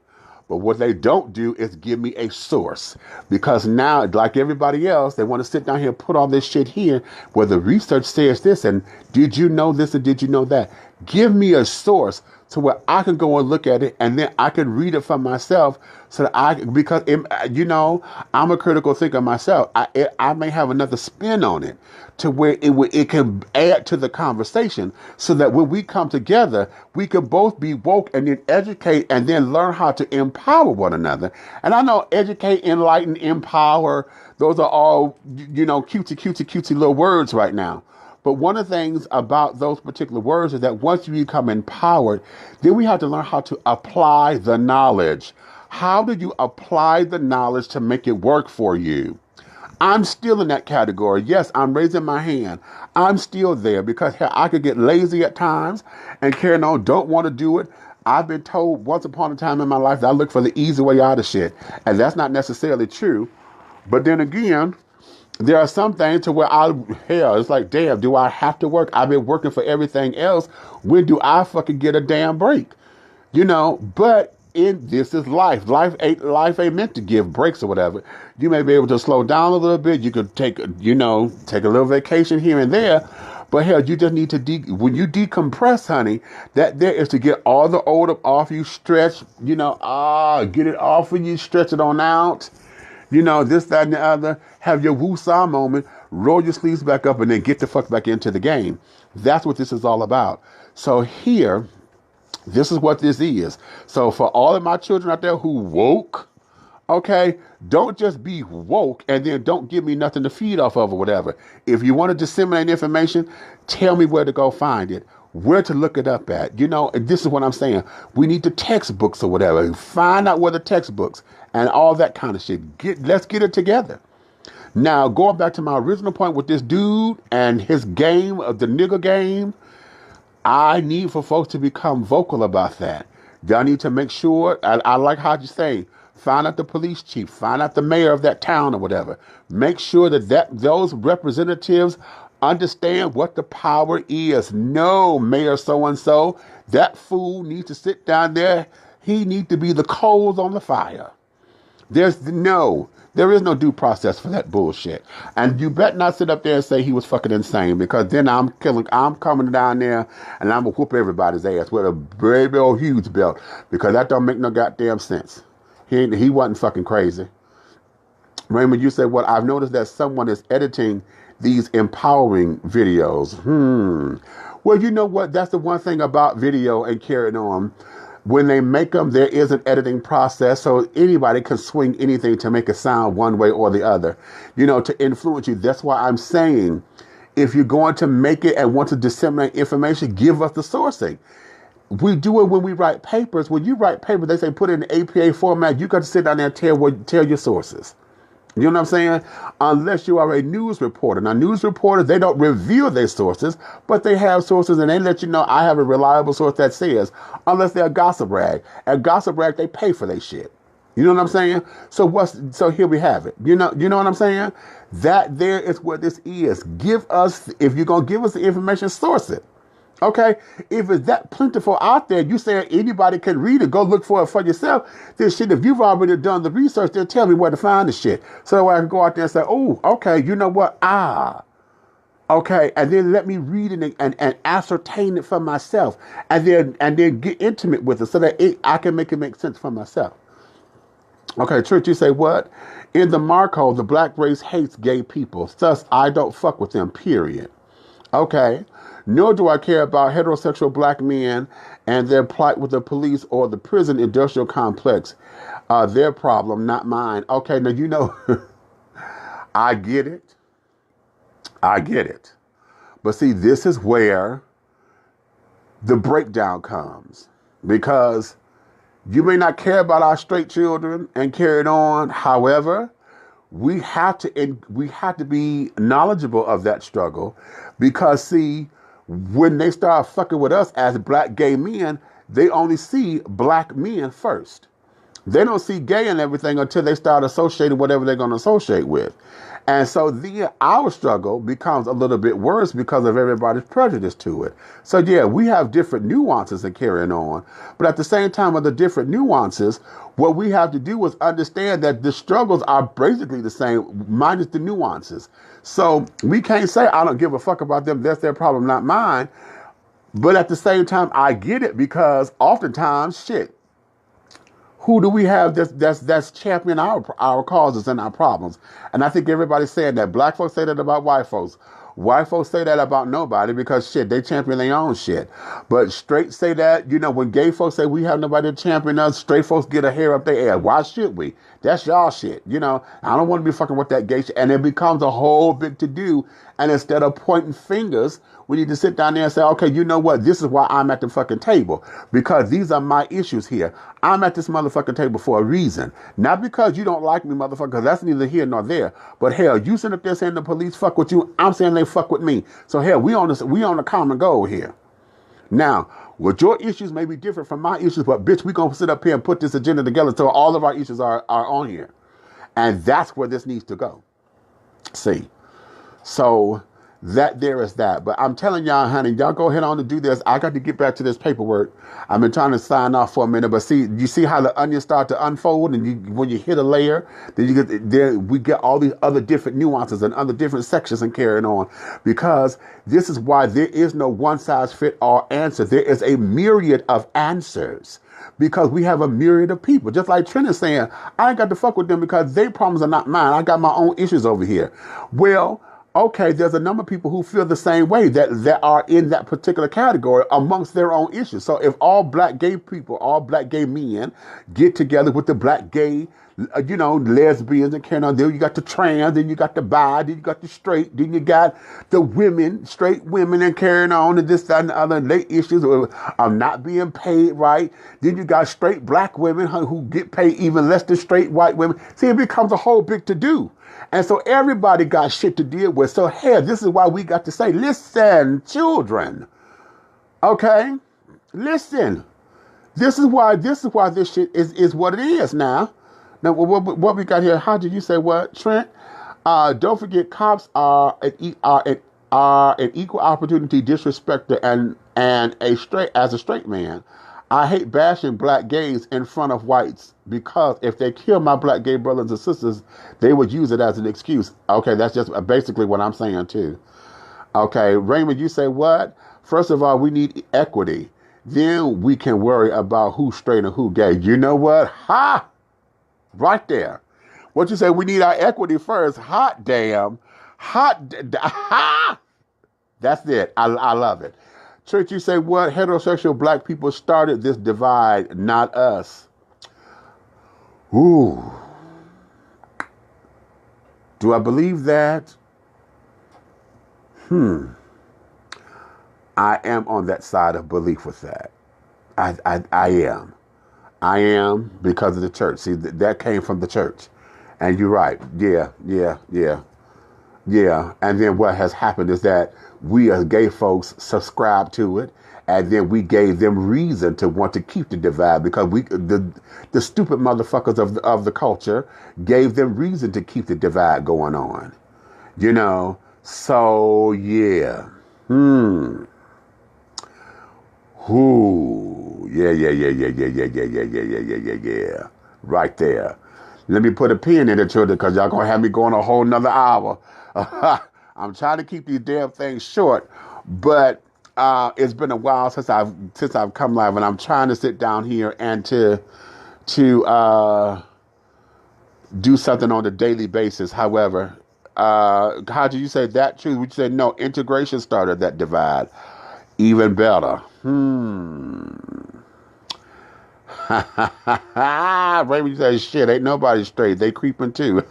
[SPEAKER 1] But what they don't do is give me a source. Because now, like everybody else, they want to sit down here and put all this shit here where the research says this and did you know this and did you know that? Give me a source to where I can go and look at it and then I can read it for myself so that because I'm a critical thinker myself. I may have another spin on it to where it can add to the conversation so that when we come together, we can both be woke and then educate and then learn how to empower one another. And I know educate, enlighten, empower, those are all, cutesy little words right now. But one of the things about those particular words is that once you become empowered, then we have to learn how to apply the knowledge. How do you apply the knowledge to make it work for you? I'm still in that category. Yes, I'm raising my hand. I'm still there because hell, I could get lazy at times and carry on, don't want to do it. I've been told once upon a time in my life that I look for the easy way out of shit. And that's not necessarily true. But then again, there are some things to where it's like, damn, do I have to work? I've been working for everything else. When do I fucking get a damn break? But this is life. Life ain't meant to give breaks or whatever. You may be able to slow down a little bit. You could take a little vacation here and there. But hell, you just need to, when you decompress, honey, that there is to get all the old up off you, stretch, get it off of you, stretch it on out. This, that, and the other. Have your woo-saw moment, roll your sleeves back up, and then get the fuck back into the game. That's what this is all about. So here, this is what this is. So for all of my children out there who woke, okay, don't just be woke and then don't give me nothing to feed off of or whatever. If you want to disseminate information, tell me where to go find it, where to look it up at. And this is what I'm saying. We need the textbooks or whatever. Find out where the textbooks and all that kind of shit. Let's get it together. Now, going back to my original point with this dude and his game of the nigger game, I need for folks to become vocal about that. Y'all need to make sure, I like how you say, find out the police chief, find out the mayor of that town or whatever. Make sure that those representatives understand what the power is. No, Mayor so-and-so, that fool needs to sit down there. He needs to be the coals on the fire. There is no due process for that bullshit. And you better not sit up there and say he was fucking insane, because then I'm coming down there and I'm gonna whoop everybody's ass with a very, very huge belt, because that don't make no goddamn sense. He wasn't fucking crazy. Raymond, you said, I've noticed that someone is editing these empowering videos. Well, you know what? That's the one thing about video and carrying on. When they make them, there is an editing process, so anybody can swing anything to make it sound one way or the other, to influence you. That's why I'm saying, if you're going to make it and want to disseminate information, give us the sourcing. We do it when we write papers. When you write papers, they say put it in APA format. You got to sit down there and tell your sources. You know what I'm saying? Unless you are a news reporter. Now, news reporters, they don't reveal their sources, but they have sources, and they let you know, I have a reliable source that says, unless they're a gossip rag. At gossip rag, they pay for their shit. You know what I'm saying? So here we have it. You know what I'm saying? That there is what this is. If you're going to give us the information, source it. Okay, if it's that plentiful out there, you say anybody can read it, go look for it for yourself. This shit, if you've already done the research, they'll tell me where to find the shit. So I can go out there and say, oh, okay, you know what? Okay, and then let me read it and ascertain it for myself, and then get intimate with it so that I can make it make sense for myself. Okay, Church, you say what? In the Marco, the black race hates gay people, thus I don't fuck with them, period. Okay. Nor do I care about heterosexual black men and their plight with the police or the prison industrial complex. Their problem, not mine. Okay, now I get it. But see, this is where the breakdown comes. Because you may not care about our straight children and carry it on. However, we have to be knowledgeable of that struggle. Because see, when they start fucking with us as black gay men, they only see black men first. They don't see gay and everything until they start associating whatever they're going to associate with. And so then our struggle becomes a little bit worse because of everybody's prejudice to it. So yeah, we have different nuances in carrying on. But at the same time, with the different nuances, what we have to do is understand that the struggles are basically the same, minus the nuances. So we can't say, I don't give a fuck about them. That's their problem, not mine. But at the same time, I get it because oftentimes, shit, who do we have that's championing our causes and our problems? And I think everybody's saying that. Black folks say that about white folks. White folks say that about nobody because shit, they champion their own shit. But straight say that, when gay folks say we have nobody to champion us, straight folks get a hair up their ass. Why should we? That's y'all shit. I don't want to be fucking with that gay shit. And it becomes a whole big to do. And instead of pointing fingers, we need to sit down there and say, okay, you know what? This is why I'm at the fucking table. Because these are my issues here. I'm at this motherfucking table for a reason. Not because you don't like me, motherfucker, because that's neither here nor there. But hell, you sit up there saying the police fuck with you. I'm saying they fuck with me. So hell, we on a common goal here. Now, what your issues may be different from my issues, but bitch, we gonna sit up here and put this agenda together so all of our issues are on here. And that's where this needs to go. See. So that there is that. But I'm telling y'all, honey, y'all go ahead on to do this. I got to get back to this paperwork. I've been trying to sign off for a minute, but see, you see how the onion start to unfold, and when you hit a layer, then we get all these other different nuances and other different sections and carrying on. Because this is why there is no one size fit all answer. There is a myriad of answers. Because we have a myriad of people. Just like Trent is saying, I ain't got to fuck with them because their problems are not mine. I got my own issues over here. Well, okay, there's a number of people who feel the same way that are in that particular category amongst their own issues. So if all black gay people, all black gay men get together with the black gay, lesbians and carrying on, then you got the trans, then you got the bi, then you got the straight, then you got the women, straight women and carrying on and this, that, and the other, and their issues of not being paid right. Then you got straight black women who get paid even less than straight white women. See, it becomes a whole big to-do. And so everybody got shit to deal with. So, hell, this is why we got to say, listen, children. Okay? Listen. This is why this shit is what it is now. Now, what we got here, how did you say what, Trent? Don't forget, cops are an equal opportunity disrespecter and as a straight man. I hate bashing black gays in front of whites because if they kill my black gay brothers and sisters, they would use it as an excuse. Okay, that's just basically what I'm saying too. Okay, Raymond, you say what? First of all, we need equity. Then we can worry about who's straight and who gay. You know what? Ha! Right there. What you say? We need our equity first. Hot damn. Ha! That's it. I love it. Church, you say what? Heterosexual black people started this divide, not us. Ooh. Do I believe that? I am on that side of belief with that. I am. I am because of the church. See, that came from the church. And you're right. Yeah. And then what has happened is that we as gay folks subscribe to it. And then we gave them reason to want to keep the divide because the stupid motherfuckers of the culture gave them reason to keep the divide going on. You know? So, yeah. Ooh. Yeah. Right there. Let me put a pin in it, children, because y'all gonna have me going a whole nother hour. I'm trying to keep these damn things short, but it's been a while since I've come live, and I'm trying to sit down here and to do something on a daily basis. However, how do you say that true? Would you say no? Integration started that divide. Even better. Raymond, you say shit. Ain't nobody straight. They creeping too.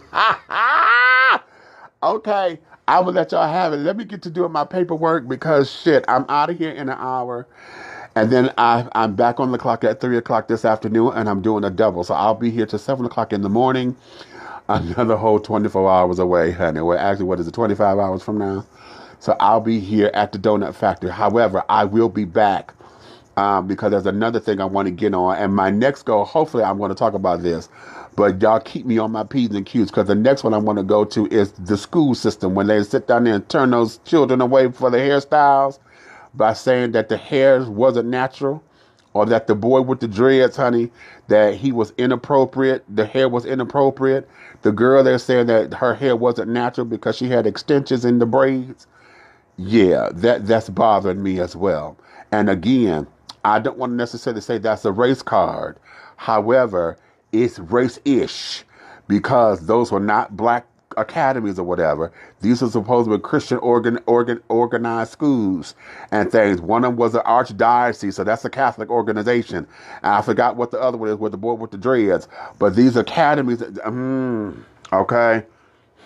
[SPEAKER 1] Okay, I will let y'all have it. Let me get to doing my paperwork because shit, I'm out of here in an hour. And then I'm back on the clock at 3 o'clock this afternoon and I'm doing a double. So I'll be here till 7 o'clock in the morning. Another whole 24 hours away, honey. Well, actually, what is it, 25 hours from now? So I'll be here at the Donut Factory. However, I will be back because there's another thing I want to get on. And my next goal, hopefully I'm going to talk about this. But y'all keep me on my P's and Q's because the next one I want to go to is the school system when they sit down there and turn those children away for the hairstyles by saying that the hair wasn't natural or that the boy with the dreads, honey, that he was inappropriate. The hair was inappropriate. The girl, they're saying that her hair wasn't natural because she had extensions in the braids. Yeah, that's bothering me as well. And again, I don't want to necessarily say that's a race card. However, it's race-ish because those were not black academies or whatever. These are supposed to be Christian organized schools and things. One of them was an archdiocese, so that's a Catholic organization. And I forgot what the other one is with the boy with the dreads. But these academies, okay.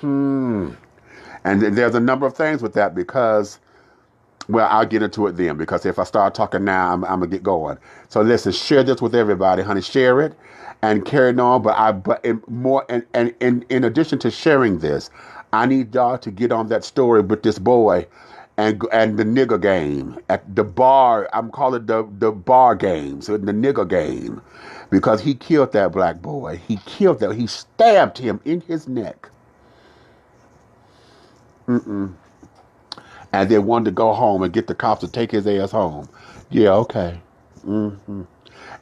[SPEAKER 1] And there's a number of things with that because, well, I'll get into it then because if I start talking now, I'm going to get going. So listen, share this with everybody, honey. Share it and carry it on. But in addition to sharing this, I need y'all to get on that story with this boy and the nigger game at the bar. I'm calling it the bar game, so the nigger game, because he killed that black boy. He killed that. He stabbed him in his neck. And they wanted to go home and get the cops to take his ass home. Yeah, okay. And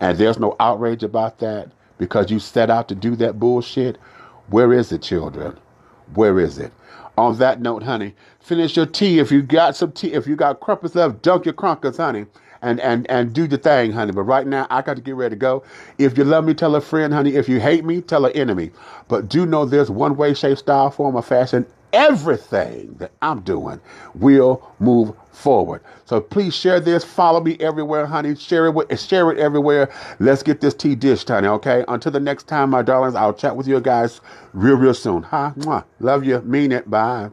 [SPEAKER 1] there's no outrage about that because you set out to do that bullshit. Where is it, children? Where is it? On that note, honey, finish your tea. If you got some tea, if you got crumpets left, dunk your crumpets, honey, and do the thing, honey. But right now, I got to get ready to go. If you love me, tell a friend, honey. If you hate me, tell an enemy. But do know there's one way, shape, style, form, or fashion. Everything that I'm doing will move forward. So please share this. Follow me everywhere, honey. Share it everywhere. Let's get this tea dished, honey. Okay. Until the next time, my darlings, I'll chat with you guys real soon. Mwah. Love you. Mean it. Bye.